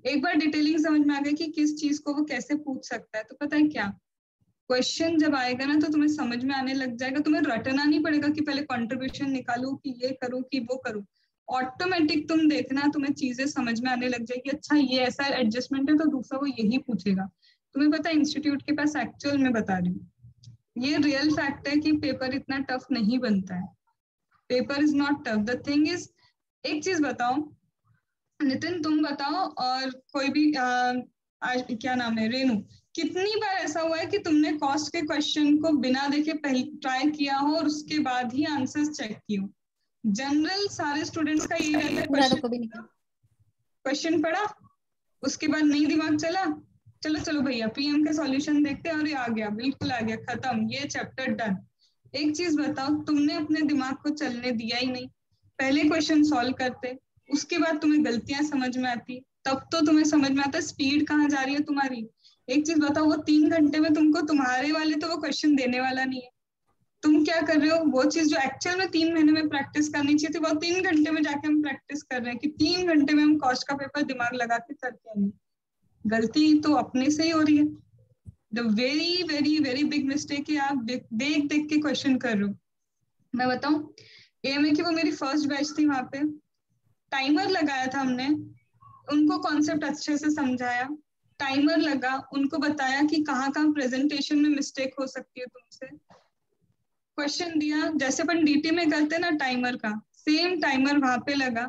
एक बार डिटेलिंग समझ में आ गई कि किस चीज को वो कैसे पूछ सकता है, तो पता है क्या, क्वेश्चन जब आएगा ना तो तुम्हें समझ में आने लग जाएगा, तुम्हें रटना नहीं पड़ेगा कि पहले कंट्रीब्यूशन निकालू कि ये करूँ कि वो करूँ, ऑटोमेटिक तुम देखना तुम्हें चीजें समझ में आने लग जाएगी। अच्छा ये ऐसा एडजस्टमेंट है तो दूसरा वो यही पूछेगा। तुम्हें पता है इंस्टीट्यूट के पास एक्चुअल में बता रही हूँ, ये रियल फैक्ट है कि पेपर इतना टफ नहीं बनता है, paper is not tough. The thing is, एक चीज बताओ नितिन, तुम बताओ और कोई भी क्या नाम है, रेनू, कितनी बार ऐसा हुआ है कि तुमने कॉस्ट के क्वेश्चन को बिना देखे पहले ट्राई किया हो और उसके बाद ही आंसर्स चेक किए हो? जनरल सारे स्टूडेंट्स का यही रहता है, क्वेश्चन पढ़ा उसके बाद नहीं दिमाग चला, चलो चलो भैया पीएम के सॉल्यूशन देखते हैं, और ये आ गया, बिल्कुल आ गया, खत्म, ये चैप्टर डन। एक चीज बताओ, तुमने अपने दिमाग को चलने दिया ही नहीं, पहले क्वेश्चन सॉल्व करते, उसके बाद तुम्हें गलतियां समझ में आती, तब तो तुम्हें समझ में आता स्पीड कहाँ जा रही है तुम्हारी। एक चीज बताओ, वो 3 घंटे में तुमको तुम्हारे वाले तो वो क्वेश्चन देने वाला नहीं है, तुम क्या कर रहे हो, वो चीज जो एक्चुअल में 3 महीने में प्रैक्टिस करनी चाहिए थी, वो 3 घंटे में जाके हम प्रैक्टिस कर रहे हैं कि 3 घंटे में हम कॉस्ट का पेपर दिमाग लगा के करके आएंगे। गलती तो अपने से ही हो रही है। The very very very big mistake है आप देख देख के क्वेश्चन कर रहे हो। मैं बताऊं, एएमए की वो मेरी फर्स्ट बैच थी, वहां पे टाइमर लगाया था हमने, उनको कॉन्सेप्ट अच्छे से समझाया, टाइमर लगा, उनको बताया कि कहाँ कहाँ प्रेजेंटेशन में मिस्टेक हो सकती है तुमसे, क्वेश्चन दिया, जैसे अपन डीटी में करते ना टाइमर का, सेम टाइमर वहां पे लगा,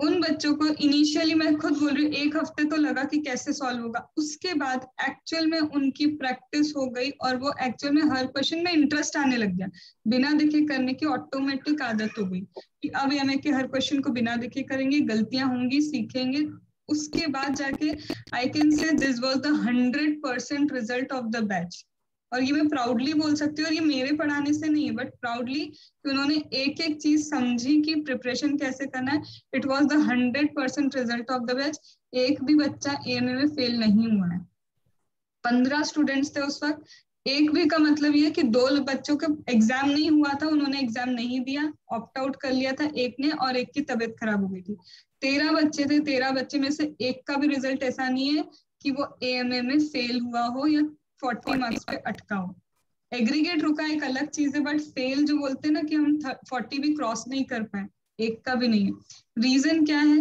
उन बच्चों को इनिशियली, मैं खुद बोल रही हूँ, 1 हफ्ते तो लगा कि कैसे सॉल्व होगा, उसके बाद एक्चुअल में उनकी प्रैक्टिस हो गई और वो एक्चुअल में हर क्वेश्चन में इंटरेस्ट आने लग गया, बिना देखे करने की ऑटोमेटिक आदत हो गई कि अब एमए के हर क्वेश्चन को बिना देखे करेंगे, गलतियां होंगी, सीखेंगे। उसके बाद जाके I can say this was the 100% result of the batch. और ये मैं प्राउडली बोल सकती हूँ, और ये मेरे पढ़ाने से नहीं है बट प्राउडली कि उन्होंने एक एक चीज समझी कि प्रिपरेशन कैसे करना है। It was the 100% result of the batch. एक भी बच्चा एएमए में फेल नहीं हुआ है। 15 स्टूडेंट्स थे उस वक्त, एक भी का मतलब ये कि 2 बच्चों का एग्जाम नहीं हुआ था, उन्होंने एग्जाम नहीं दिया, ऑप्ट आउट कर लिया था एक ने, और एक की तबीयत खराब हो गई थी। 13 बच्चे थे, 13 बच्चे में से एक का भी रिजल्ट ऐसा नहीं है कि वो एएमए में फेल हुआ हो या 40 मार्क्स पे अटका हो। एग्रीगेट रुका एक अलग चीज है, बट फेल जो बोलते हैं ना कि हम 40 भी क्रॉस नहीं कर पाए, एक का भी नहीं है। रीजन क्या है?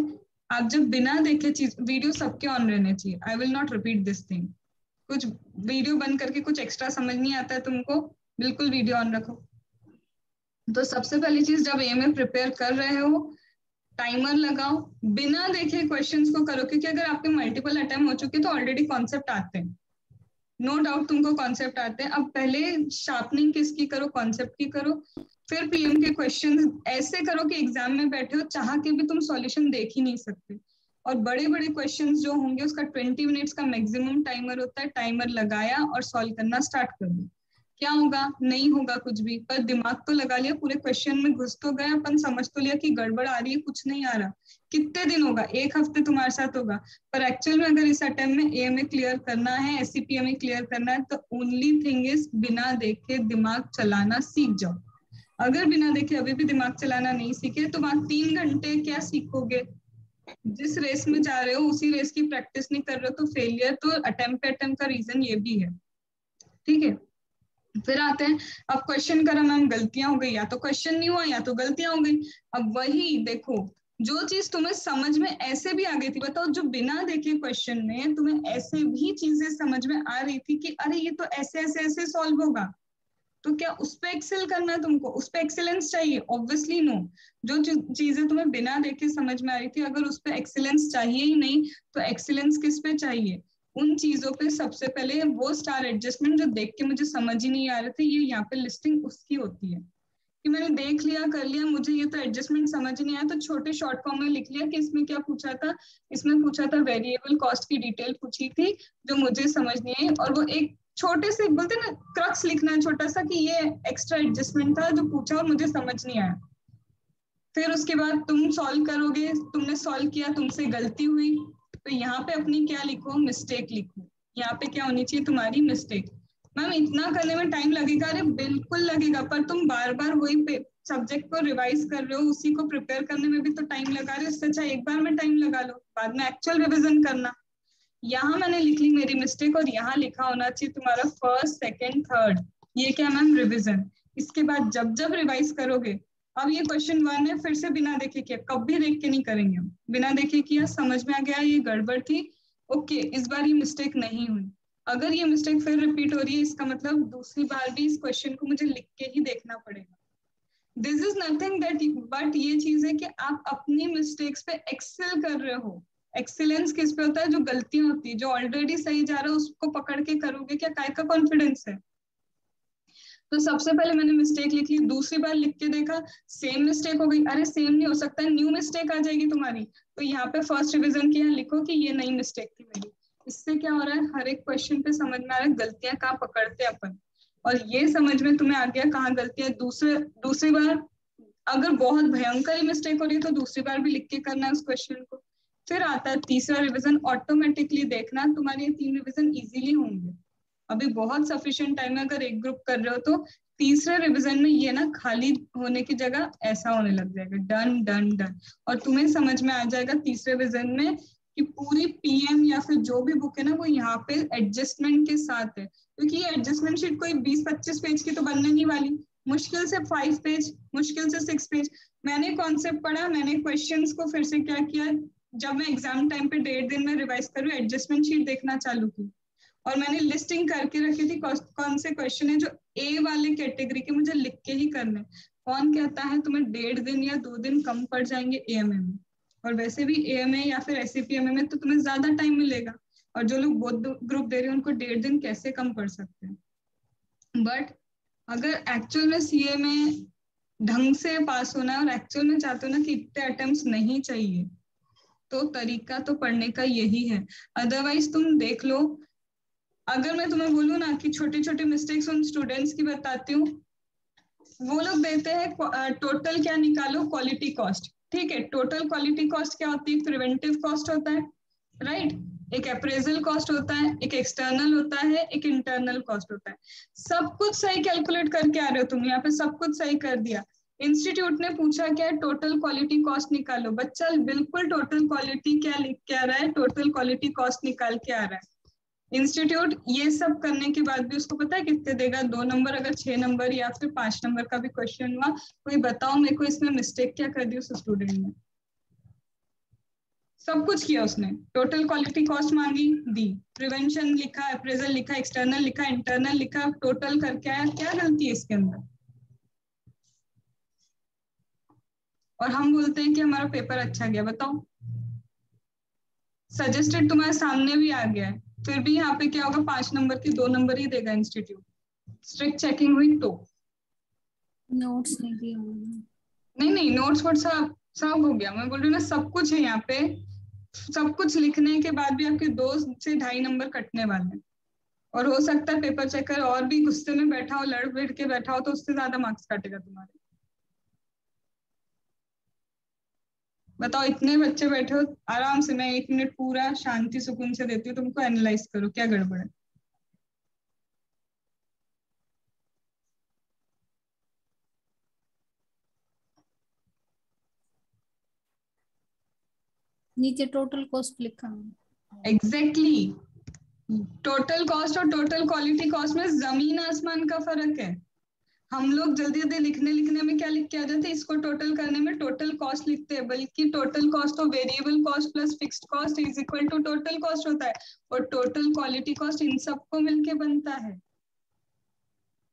आप जब बिना देखे चीज, वीडियो सबके ऑन रहने चाहिए, I will not repeat this thing. कुछ वीडियो बंद करके कुछ एक्स्ट्रा समझ नहीं आता है तुमको, बिल्कुल वीडियो ऑन रखो। तो सबसे पहली चीज, जब एएमए प्रिपेयर कर रहे हो, टाइमर लगाओ, बिना देखे क्वेश्चंस को करो, क्योंकि अगर आपके मल्टीपल अटेम्प्ट हो चुके तो ऑलरेडी कॉन्सेप्ट आते हैं, नो डाउट तुमको कॉन्सेप्ट आते हैं। अब पहले शार्पनिंग किसकी करो? कॉन्सेप्ट की करो। फिर पीएम के क्वेश्चन ऐसे करो कि एग्जाम में बैठे हो चाह के भी तुम सॉल्यूशन देख ही नहीं सकते। और बड़े बड़े क्वेश्चंस जो होंगे उसका 20 मिनट्स का मैक्सिमम टाइमर होता है, टाइमर लगाया और सॉल्व करना स्टार्ट कर दो। क्या होगा? नहीं होगा कुछ भी, पर दिमाग तो लगा लिया, पूरे क्वेश्चन में घुस तो गए, अपन समझ तो लिया कि गड़बड़ आ रही है, कुछ नहीं आ रहा। कितने दिन होगा? 1 हफ्ते तुम्हारे साथ होगा, पर एक्चुअल में अगर इस अटेम्प्ट में एएमए क्लियर करना है, एससीपीएमए क्लियर करना है, तो ओनली थिंग इज बिना देखे दिमाग चलाना सीख जाओ। अगर बिना देखे अभी भी दिमाग चलाना नहीं सीखे तो वहां 3 घंटे क्या सीखोगे? जिस रेस में जा रहे हो उसी रेस की प्रैक्टिस नहीं कर रहे हो तो फेलियर तो अटेम्प्ट का रीजन ये भी है। ठीक है, फिर आते हैं, अब क्वेश्चन करा मैम, गलतियां हो गई, या तो क्वेश्चन नहीं हुआ या तो गलतियां हो गई। अब वही देखो, जो चीज तुम्हें समझ में ऐसे भी आ गई थी, बताओ जो बिना देखे क्वेश्चन में तुम्हें ऐसे भी चीजें समझ में आ रही थी कि अरे ये तो ऐसे ऐसे ऐसे सॉल्व होगा, तो क्या उस पे एक्सेल करना है तुमको? उस पे एक्सेलेंस चाहिए? Obviously no. जो चीजें तुम्हें बिना देखे समझ में आ रही थी, अगर उस पे एक्सेलेंस चाहिए ही नहीं तो एक्सेलेंस किस पे चाहिए? उन चीजों पे सबसे पहले वो स्टार एडजस्टमेंट जो देख के मुझे समझ ही नहीं आ रहे थे, ये यहाँ पे लिस्टिंग उसकी होती है कि मैंने देख लिया, कर लिया, मुझे ये तो एडजस्टमेंट समझ ही नहीं आया, तो छोटे शॉर्ट फॉर्म में लिख लिया कि इसमें क्या पूछा था। इसमें पूछा था वेरिएबल कॉस्ट की डिटेल पूछी थी जो मुझे समझ नहीं आई, और वो एक छोटे से बोलते ना क्रक्स लिखना है छोटा सा कि ये एक्स्ट्रा एडजस्टमेंट था जो पूछा और मुझे समझ नहीं आया। फिर उसके बाद तुम सॉल्व करोगे, तुमने सॉल्व किया, तुमसे गलती हुई, तो यहाँ पे अपनी क्या लिखो? मिस्टेक लिखो। यहाँ पे क्या होनी चाहिए? तुम्हारी मिस्टेक। मैम इतना करने में टाइम लगेगा? अरे बिल्कुल लगेगा, पर तुम बार बार वही सब्जेक्ट को रिवाइज कर रहे हो, उसी को प्रिपेयर करने में भी तो टाइम लगा रहे हो, इससे अच्छा एक बार में टाइम लगा लो, बाद में एक्चुअल रिविजन करना। यहाँ मैंने लिख ली मेरी मिस्टेक, और यहाँ लिखा होना चाहिए तुम्हारा फर्स्ट, सेकेंड, थर्ड, ये क्या मैम? रिविजन। इसके बाद जब जब रिवाइज करोगे, अब ये क्वेश्चन 1 है, फिर से बिना देखे किया, कभी देख के नहीं करेंगे हम, बिना देखे किया, समझ में आ गया ये गड़बड़ थी, ओके इस बार ये मिस्टेक नहीं हुई। अगर ये मिस्टेक फिर रिपीट हो रही है, इसका मतलब दूसरी बार भी इस क्वेश्चन को मुझे लिख के ही देखना पड़ेगा। This is nothing that, but ये चीज है कि आप अपनी मिस्टेक्स पे एक्सेल कर रहे हो। एक्सीलेंस किस पे होता है? जो गलतियां होती है, जो ऑलरेडी सही जा रहा है उसको पकड़ के करोगे क्या? काय का कॉन्फिडेंस है? तो सबसे पहले मैंने मिस्टेक लिख ली, दूसरी बार लिख के देखा, सेम मिस्टेक हो गई, अरे सेम नहीं हो सकता, न्यू मिस्टेक आ जाएगी तुम्हारी, तो यहाँ पे फर्स्ट रिवीजन की लिखो कि ये नई मिस्टेक थी मेरी। इससे क्या हो रहा है? हर एक क्वेश्चन पे समझ में आ रहा है गलतियां कहाँ पकड़ते अपन, और ये समझ में तुम्हें आ गया कहाँ गलतियां। दूसरी बार अगर बहुत भयंकर मिस्टेक हो रही है तो दूसरी बार भी लिख के करना है उस क्वेश्चन को। फिर आता है तीसरा रिवीजन, ऑटोमेटिकली देखना तुम्हारे 3 रिवीजन इजीली होंगे। अभी बहुत सफिशिएंट टाइम है, अगर एक ग्रुप कर रहे हो तो तीसरे रिवीजन में ये ना खाली होने की जगह ऐसा होने लग जाएगा, डन डन डन, और तुम्हें समझ में आ जाएगा तीसरे रिवीजन में कि पूरी पीएम या फिर जो भी बुक है ना वो यहाँ पे एडजस्टमेंट के साथ है, क्योंकि ये एडजस्टमेंट शीट कोई 20-25 पेज की तो बनने नहीं वाली, मुश्किल से 5 पेज, मुश्किल से 6 पेज। मैंने कॉन्सेप्ट पढ़ा, मैंने क्वेश्चंस को फिर से क्या किया, जब मैं एग्जाम टाइम पे 1.5 दिन में रिवाइज करूँ, एडजस्टमेंट शीट देखना चालू की, और मैंने लिस्टिंग करके रखी थी कौन से क्वेश्चन है जो ए वाले कैटेगरी के मुझे लिख के ही करने। कौन कहता है तुम्हें 1.5 दिन या 2 दिन कम पड़ जाएंगे एएमए में? और वैसे भी AMA या फिर SCPMA में तो तुम्हें ज्यादा टाइम मिलेगा, और जो लोग बोथ ग्रुप दे रहे हैं उनको 1.5 दिन कैसे कम पड़ सकते हैं। बट अगर एक्चुअल में CA में ढंग से पास होना है और एक्चुअल में चाहते हो ना कि इतने अटेम्प्ट्स नहीं चाहिए, तो तरीका तो पढ़ने का यही है। अदरवाइज तुम देख लो, अगर मैं तुम्हें बोलूँ ना कि छोटी छोटी मिस्टेक्स उन स्टूडेंट्स की बताती हूँ, वो लोग देते हैं टोटल क्या निकालो, क्वालिटी कॉस्ट। ठीक है, टोटल क्वालिटी कॉस्ट क्या होती है? प्रिवेंटिव कॉस्ट होता है, राइट? एक अप्रेजल कॉस्ट होता है, एक एक्सटर्नल होता है, एक इंटरनल कॉस्ट होता है। सब कुछ सही कैलकुलेट करके आ रहे हो तुम, यहाँ पे सब कुछ सही कर दिया। इंस्टीट्यूट ने पूछा क्या है? टोटल क्वालिटी कॉस्ट निकालो। बच्चा बिल्कुल टोटल क्वालिटी क्या लिख के आ रहा है? टोटल क्वालिटी कॉस्ट निकाल के आ रहा है। इंस्टीट्यूट ये सब करने के बाद भी उसको पता है कितने देगा? 2 नंबर। अगर 6 नंबर या फिर 5 नंबर का भी क्वेश्चन हुआ, कोई बताओ मेरे को इसमें मिस्टेक क्या कर दी उस स्टूडेंट ने? सब कुछ किया उसने, टोटल क्वालिटी कॉस्ट मांगी, दी, प्रिवेंशन लिखा, अप्रेजल लिखा, एक्सटर्नल लिखा, इंटरनल लिखा, टोटल करके आया। क्या गलती है इसके अंदर? और हम बोलते हैं कि हमारा पेपर अच्छा गया। बताओ, सजेस्टेड तुम्हारे सामने भी आ गया है, फिर भी यहाँ पे क्या होगा? 5 नंबर की 2 नंबर ही देगा इंस्टीट्यूट। स्ट्रिक्ट चेकिंग हुई तो नोट्स नहीं दिए उन्होंने। नहीं, नोट्स वोट सब सब हो गया। मैं बोल रही हूँ ना, सब कुछ है यहाँ पे। सब कुछ लिखने के बाद भी आपके 2 से 2.5 नंबर कटने वाले हैं। और हो सकता है पेपर चेकर और भी गुस्से में बैठा हो, लड़ भिड़ के बैठा हो, तो उससे ज्यादा मार्क्स काटेगा तुम्हारे। बताओ, इतने बच्चे बैठे हो आराम से, मैं 1 मिनट पूरा शांति सुकून से देती हूँ तुमको, एनालाइज करो क्या गड़बड़ है। नीचे टोटल कॉस्ट लिखा है। एग्जैक्टली, टोटल कॉस्ट और टोटल क्वालिटी कॉस्ट में जमीन आसमान का फर्क है। हम लोग जल्दी जल्दी लिखने में क्या लिख के आ जाते हैं? इसको टोटल करने में टोटल कॉस्ट लिखते हैं, बल्कि टोटल कॉस्ट तो variable cost plus fixed cost is equal to total cost होता है, और टोटल क्वालिटी कॉस्ट इन सबको मिलके बनता है।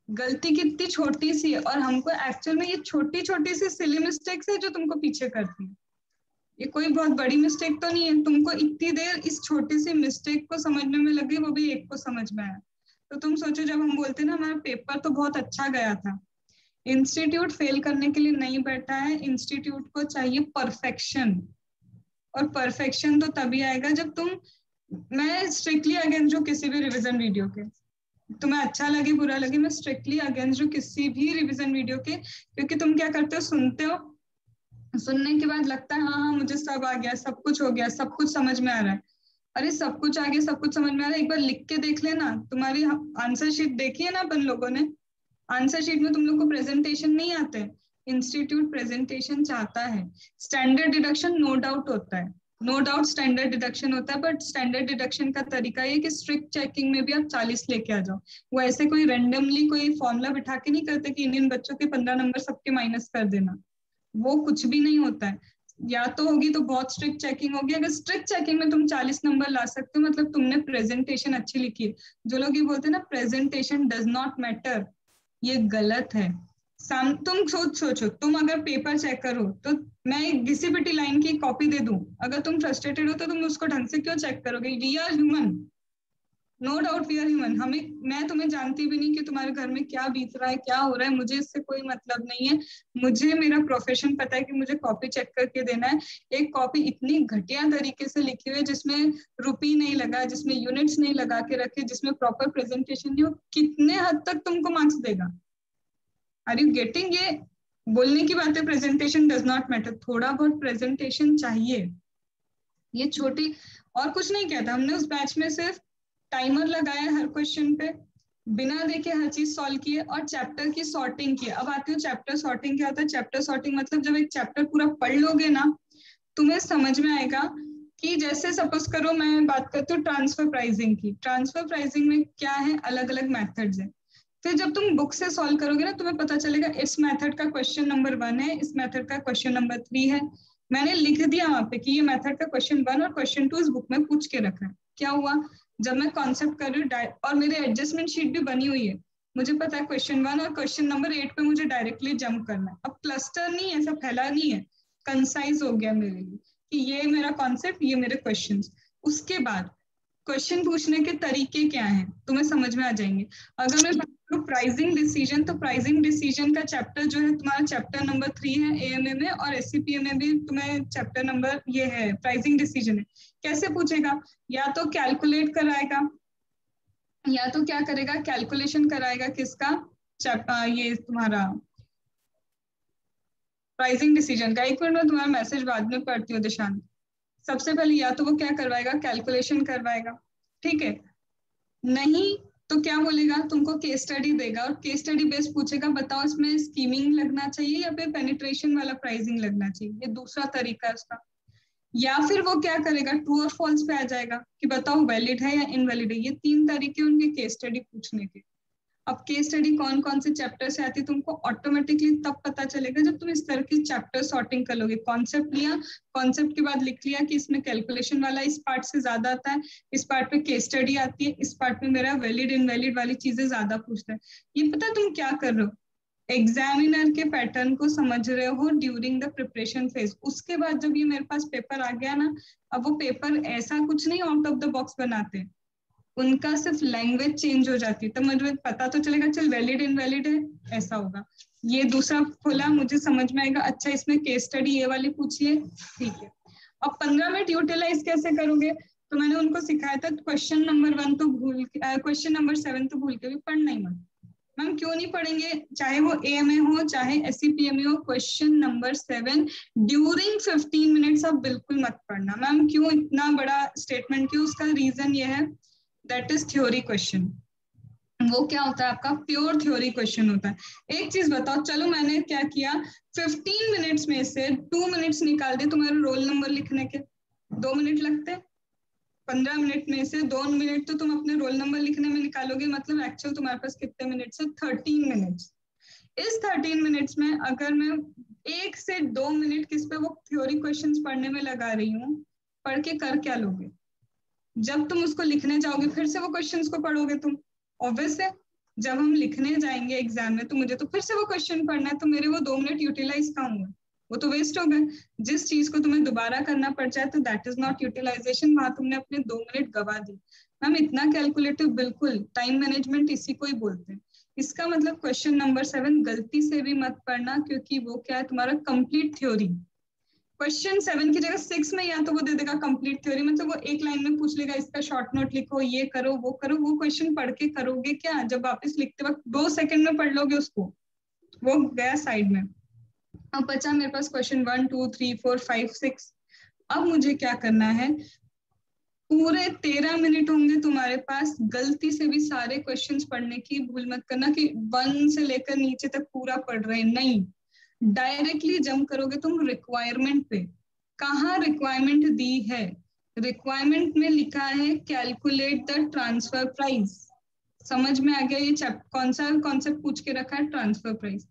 गलती कितनी छोटी सी है, और हमको एक्चुअल में ये छोटी छोटी सी सिली मिस्टेक्स है जो तुमको पीछे करती है। ये कोई बहुत बड़ी मिस्टेक तो नहीं है। तुमको इतनी देर इस छोटी सी मिस्टेक को समझने में लगी, वो भी एक को समझ में आया। तो तुम सोचो, जब हम बोलते ना हमारा पेपर तो बहुत अच्छा गया था, इंस्टीट्यूट फेल करने के लिए नहीं बैठा है। इंस्टीट्यूट को चाहिए परफेक्शन, और परफेक्शन तो तभी आएगा जब तुम, मैं स्ट्रिक्टली अगेंस्ट जो किसी भी रिवीजन वीडियो के, तुम्हें अच्छा लगे बुरा लगे, मैं स्ट्रिक्टली अगेंस्ट जो किसी भी रिवीजन वीडियो के। क्योंकि तुम क्या करते हो? सुनते हो, सुनने के बाद लगता है हाँ हाँ मुझे सब आ गया, सब कुछ हो गया, सब कुछ समझ में आ रहा है। अरे सब कुछ आ गया, सब कुछ समझ में आ रहा है, एक बार लिख के देख लेना। तुम्हारी आंसर शीट देखी है ना अपन लोगों ने? आंसर शीट में तुम लोग को प्रेजेंटेशन नहीं आते। इंस्टीट्यूट प्रेजेंटेशन चाहता है। स्टैंडर्ड डिडक्शन नो डाउट होता है, नो डाउट स्टैंडर्ड डिडक्शन होता है, बट स्टैंडर्ड डिडक्शन का तरीका ये कि स्ट्रिक्ट चेकिंग में भी आप 40 लेके आ जाओ। वो ऐसे कोई रेंडमली कोई फॉर्मूला बिठा के नहीं करते कि इन बच्चों के 15 नंबर सबके माइनस कर देना। वो कुछ भी नहीं होता है। या तो होगी तो बहुत स्ट्रिक्ट चेकिंग होगी। अगर स्ट्रिक्ट चेकिंग में तुम 40 नंबर ला सकते हो, मतलब तुमने प्रेजेंटेशन अच्छी लिखी है। जो लोग ये बोलते हैं ना प्रेजेंटेशन डज नॉट मैटर, ये गलत है। तुम सोचो, तुम अगर पेपर चेक करो तो मैं घिसी-पिटी लाइन की कॉपी दे दूं, अगर तुम फ्रस्ट्रेटेड हो तो तुम उसको ढंग से क्यों चेक करोगे? We are human, no doubt we are human. हमें, मैं तुम्हें जानती भी नहीं कि तुम्हारे घर में क्या बीत रहा है, क्या हो रहा है, मुझे इससे कोई मतलब नहीं है। मुझे मेरा प्रोफेशन पता है कि मुझे कॉपी चेक करके देना है। एक कॉपी इतनी घटिया तरीके से लिखी हुई है, जिसमें रुपी नहीं लगा, जिसमें यूनिट्स नहीं लगा के रखे, जिसमें प्रॉपर प्रेजेंटेशन नहीं हो, कितने हद तक तुमको मार्क्स देगा? Are you getting? ये बोलने की बात है, प्रेजेंटेशन डज नॉट मैटर, थोड़ा बहुत प्रेजेंटेशन चाहिए। ये छोटी, और कुछ नहीं किया था हमने उस बैच में, सिर्फ टाइमर लगाया हर क्वेश्चन पे, बिना देखे हर चीज सॉल्व किए, और चैप्टर की सॉर्टिंग की। अब आती हूँ चैप्टर सॉर्टिंग क्या होता है। चैप्टर सॉर्टिंग मतलब जब एक चैप्टर पूरा पढ़ लोगे ना, तुम्हें समझ में आएगा कि जैसे सपोज करो मैं बात करती हूँ ट्रांसफर प्राइसिंग की। ट्रांसफर प्राइसिंग में क्या है? अलग अलग मैथड्स है। फिर जब तुम बुक से सॉल्व करोगे ना, तुम्हें पता चलेगा इस मेथड का क्वेश्चन नंबर 1 है, इस मेथड का क्वेश्चन नंबर 3 है। मैंने लिख दिया वहां पे कि ये मेथड का क्वेश्चन 1 और क्वेश्चन 2 इस बुक में पूछ के रखा है। क्या हुआ? जब मैं कॉन्सेप्ट कर रही हूँ, और मेरी एडजस्टमेंट शीट भी बनी हुई है, मुझे पता है क्वेश्चन 1 और क्वेश्चन नंबर 8 पे मुझे डायरेक्टली जंप करना है। अब क्लस्टर नहीं है, ऐसा फैला नहीं है, कंसाइज हो गया मेरे लिए। कि ये मेरा कॉन्सेप्ट, ये मेरे क्वेश्चंस। उसके बाद क्वेश्चन पूछने के तरीके क्या हैं तुम्हें समझ में आ जाएंगे। अगर मैं बात करूं प्राइसिंग डिसीजन, तो प्राइसिंग डिसीजन का चैप्टर जो है तुम्हारा चैप्टर नंबर 3 है एएमए में, और एससीपीए में भी तुम्हें चैप्टर नंबर ये है प्राइसिंग डिसीजन है। कैसे पूछेगा, या तो कैलकुलेट कराएगा, या तो क्या करेगा, कैलकुलेशन कराएगा किसका, ये तुम्हारा प्राइसिंग डिसीजन का। एक मिनट में तुम्हारा मैसेज बाद में पढ़ती हूँ दिशांत। सबसे पहले या तो वो क्या करवाएगा, कैलकुलेशन करवाएगा, ठीक है। नहीं तो क्या बोलेगा, तुमको केस स्टडी देगा और केस स्टडी बेस्ड पूछेगा, बताओ इसमें स्कीमिंग लगना चाहिए या फिर पेनिट्रेशन वाला प्राइसिंग लगना चाहिए। ये दूसरा तरीका है उसका। या फिर वो क्या करेगा, ट्रू और फॉल्स पे आ जाएगा कि बताओ वैलिड है या इनवैलिड है। ये 3 तरीके उनके केस स्टडी पूछने के। अब केस स्टडी कौन कौन से चैप्टर से आती है तुमको ऑटोमेटिकली तब पता चलेगा जब तुम इस तरह की चैप्टर सॉर्टिंग कर लोगे। कॉन्सेप्ट लिया, कॉन्सेप्ट के बाद लिख लिया कि इसमें कैलकुलेशन वाला इस पार्ट से ज्यादा आता है, इस पार्ट पे केस स्टडी आती है, इस पार्ट में मेरा वैलिड इनवैलिड वाली चीजें ज्यादा पूछता है। ये पता तुम क्या कर रहे हो, एग्जामिनर के पैटर्न को समझ रहे हो ड्यूरिंग द प्रिपरेशन फेज। उसके बाद जब ये मेरे पास पेपर आ गया ना, अब वो पेपर ऐसा कुछ नहीं आउट ऑफ द बॉक्स बनाते, उनका सिर्फ लैंग्वेज चेंज हो जाती है। तो मुझे पता तो चलेगा चल वैलिड इनवैलिड है ऐसा होगा। ये दूसरा खोला, मुझे समझ में आएगा, अच्छा इसमें केस स्टडी ये वाली पूछिए, ठीक है। अब 15 मिनट यूटिलाइज कैसे करोगे, तो मैंने उनको सिखाया था क्वेश्चन नंबर 1 तो भूल के, क्वेश्चन नंबर 7 तो भूल के भी पढ़ना ही मत। मैम क्यों नहीं पढ़ेंगे, चाहे वो एएमए हो चाहे एससीपीएमए हो, क्वेश्चन नंबर 7 ड्यूरिंग 15 मिनट्स आप बिल्कुल मत पढ़ना। मैम क्यों इतना बड़ा स्टेटमेंट क्यों, उसका रीजन ये है, दैट इज थ्योरी क्वेश्चन। वो क्या होता है आपका, प्योर थ्योरी क्वेश्चन होता है। एक चीज बताओ, चलो मैंने क्या किया, 15 मिनट्स में से 2 मिनट्स निकाल दे तुम्हारे रोल नंबर लिखने के, 2 मिनट लगते, 15 मिनट में से 2 मिनट तो तुम अपने रोल नंबर लिखने में निकालोगे, मतलब एक्चुअल तुम्हारे पास कितने मिनट्स है, 13 मिनट्स। इस 13 मिनट्स में अगर मैं 1 से 2 मिनट किस पे वो थ्योरी क्वेश्चंस पढ़ने में लगा रही हूँ, पढ़ के कर क्या लोगे, जब तुम उसको लिखने जाओगे फिर से वो क्वेश्चंस को पढ़ोगे तुम। ऑब्वियस है, जब हम लिखने जाएंगे एग्जाम में तो मुझे तो फिर से वो क्वेश्चन पढ़ना है, तो मेरे वो 2 मिनट यूटिलाइज कहाँ हुए, वो तो वेस्ट हो गए। जिस चीज को तुम्हें दोबारा करना पड़ जाए तो दैट इज नॉट यूटिलाइजेशन, वहां तुमने अपने 2 मिनट गवा दी। मैम इतना कैलकुलेटिव, बिल्कुल टाइम मैनेजमेंट इसी को ही बोलते हैं। इसका मतलब क्वेश्चन नंबर 7 गलती से भी मत पढ़ना, क्योंकि वो क्या है, तुम्हारा कंप्लीट थ्योरी। क्वेश्चन 7 की जगह 6 में या तो वो दे देगा कंप्लीट थ्योरी, मतलब वो एक लाइन में पूछ लेगा इसका शॉर्ट नोट लिखो, ये करो वो करो। वो क्वेश्चन पढ़ के करोगे क्या, जब वापस लिखते वक्त 2 सेकंड में पढ़ लोगे उसको, वो गया साइड में। अब बचा मेरे पास क्वेश्चन 1 2 3 4 5 6। अब मुझे क्या करना है, पूरे 13 मिनट होंगे तुम्हारे पास, गलती से भी सारे क्वेश्चंस पढ़ने की भूल मत करना कि 1 से लेकर नीचे तक पूरा पढ़ रहे हैं, नहीं। डायरेक्टली जंप करोगे तुम रिक्वायरमेंट पे। कहाँ रिक्वायरमेंट दी है, रिक्वायरमेंट में लिखा है कैलकुलेट द ट्रांसफर प्राइस। समझ में आ गया, ये कौन सा कॉन्सेप्ट पूछ के रखा है, ट्रांसफर प्राइस।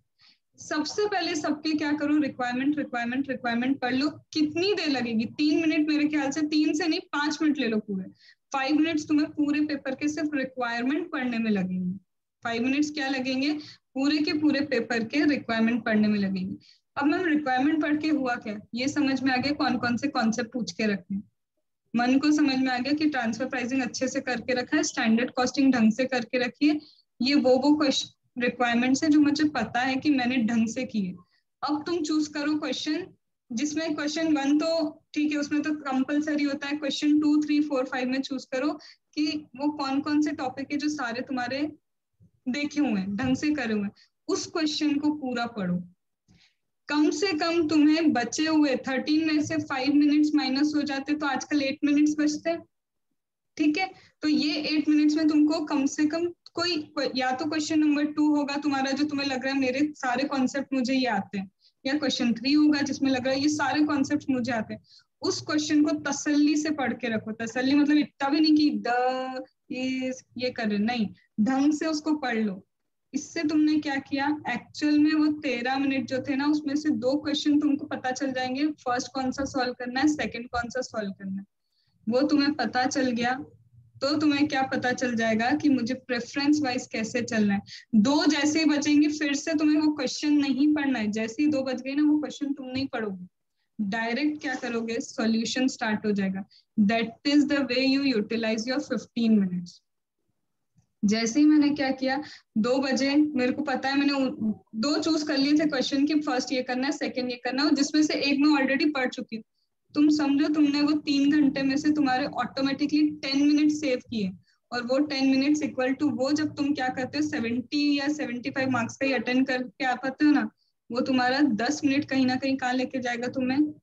सबसे पहले सबके क्या करो, रिक्वायरमेंट रिक्वायरमेंट रिक्वायरमेंट पढ़ लो। कितनी देर लगेगी, 3 मिनट मेरे ख्याल से, 3 से नहीं 5 मिनट ले लो पूरे। 5 मिनट्स तुम्हें पूरे पेपर के सिर्फ रिक्वायरमेंट पढ़ने में लगेंगे। 5 मिनट्स क्या लगेंगे, पूरे के पूरे पेपर के रिक्वायरमेंट पढ़ने में लगेंगे। अब मैम रिक्वायरमेंट पढ़ के हुआ क्या, ये समझ में आ गया कौन कौन से कॉन्सेप्ट पूछ के रखे, मन को समझ में आ गया कि ट्रांसफर प्राइसिंग अच्छे से करके रखा है, स्टैंडर्ड कॉस्टिंग ढंग से करके रखी है, ये वो क्वेश्चन रिक्वायरमेंट्स है जो मुझे पता है कि मैंने ढंग से किए। अब तुम चूज करो क्वेश्चन, जिसमें क्वेश्चन 1 तो ठीक है, उसमें तो कंपलसरी होता है, क्वेश्चन 2 3 4 5 में चूज करो कि वो कौन कौन से टॉपिक है जो सारे तुम्हारे देखे हुए हैं, ढंग से करे हुए हैं, उस क्वेश्चन को पूरा पढ़ो। कम से कम तुम्हें बचे हुए 13 में से 5 मिनट्स माइनस हो जाते तो आजकल 8 मिनट्स बचते हैं, ठीक है। तो ये 8 मिनट्स में तुमको कम से कम कोई या तो क्वेश्चन नंबर 2 होगा तुम्हारा जो तुम्हें लग रहा है मेरे सारे कॉन्सेप्ट मुझे ये आते हैं, या क्वेश्चन 3 होगा जिसमें लग रहा है ये सारे कॉन्सेप्ट मुझे आते हैं। उस क्वेश्चन को तसल्ली से पढ़ के रखो। तसल्ली मतलब इतना भी नहीं कि ये कर रहे, नहीं, ढंग से उसको पढ़ लो। इससे तुमने क्या किया, एक्चुअल में वो 13 मिनट जो थे ना, उसमें से 2 क्वेश्चन तुमको पता चल जाएंगे, फर्स्ट कौन सा सॉल्व करना है, सेकंड कौन सा सॉल्व करना है, वो तुम्हें पता चल गया। तो तुम्हें क्या पता चल जाएगा कि मुझे प्रेफरेंस वाइज कैसे चलना है। 2 जैसे ही बचेंगे फिर से तुम्हें वो क्वेश्चन नहीं पढ़ना है, जैसे ही 2 बच गए ना वो क्वेश्चन तुम नहीं पढ़ोगे, डायरेक्ट क्या करोगे, सॉल्यूशन स्टार्ट हो जाएगा। That is the way you utilise your 15 minutes. जैसे ही मैंने क्या किया, 2 बजे मेरे को पता है, मैंने 2 चूज कर लिए थे क्वेश्चन की, फर्स्ट ये करना है, सेकंड ये करना है, जिसमें से एक मैं ऑलरेडी पढ़ चुकी हूँ। तुम समझो तुमने वो 3 घंटे में से तुम्हारे ऑटोमेटिकली 10 मिनट सेव किए, और वो 10 मिनट्स इक्वल टू वो जब तुम क्या करते हो 70 या 75 मार्क्स का ही अटेंड करके आ पाते हो ना, वो तुम्हारा 10 मिनट कहीं ना कहीं कहाँ लेके जाएगा, तुम्हें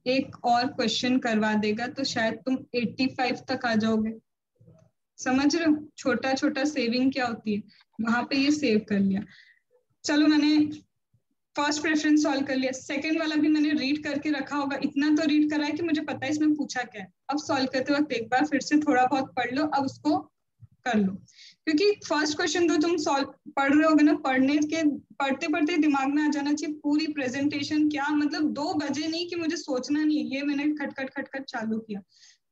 एक और क्वेश्चन करवा देगा, तो शायद तुम 85 तक आ जाओगे। समझ रहे हो छोटा छोटा सेविंग क्या होती है, वहां पे ये सेव कर लिया। चलो मैंने फर्स्ट प्रेफरेंस सॉल्व कर लिया, सेकंड वाला भी मैंने रीड करके रखा होगा, इतना तो रीड करा है कि मुझे पता है इसमें पूछा क्या है। अब सॉल्व करते वक्त एक बार फिर से थोड़ा बहुत पढ़ लो, अब उसको कर लो, क्योंकि फर्स्ट क्वेश्चन तो तुम सॉल्व पढ़ रहे होगे ना, पढ़ते पढ़ते दिमाग में आ जाना चाहिए पूरी प्रेजेंटेशन क्या, मतलब 2 बजे नहीं कि मुझे सोचना नहीं, ये मैंने खटखट चालू किया।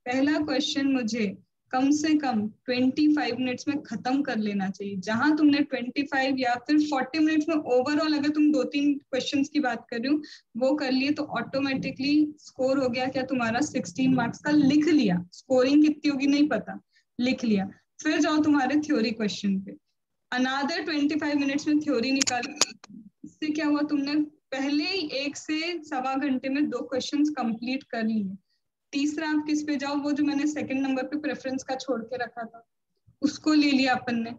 पहला क्वेश्चन मुझे कम से कम 25 मिनट्स में खत्म कर लेना चाहिए। जहां तुमने 25 या फिर 40 मिनट्स में ओवरऑल, अगर तुम 2-3 क्वेश्चंस की बात कर रही हूँ, वो कर लिए, तो ऑटोमेटिकली स्कोर हो गया क्या तुम्हारा 16 मार्क्स का, लिख लिया। स्कोरिंग कितनी होगी नहीं पता, लिख लिया। फिर जाओ तुम्हारे थ्योरी क्वेश्चन पे, अनादर 25 मिनट्स में थ्योरी निकालो। इससे क्या हुआ, तुमने पहले ही 1 से सवा घंटे में 2 क्वेश्चंस कंप्लीट कर लिए। तीसरा आप किस पे जाओ, वो जो मैंने सेकंड नंबर पे प्रेफरेंस का छोड़ के रखा था, उसको ले लिया अपन ने।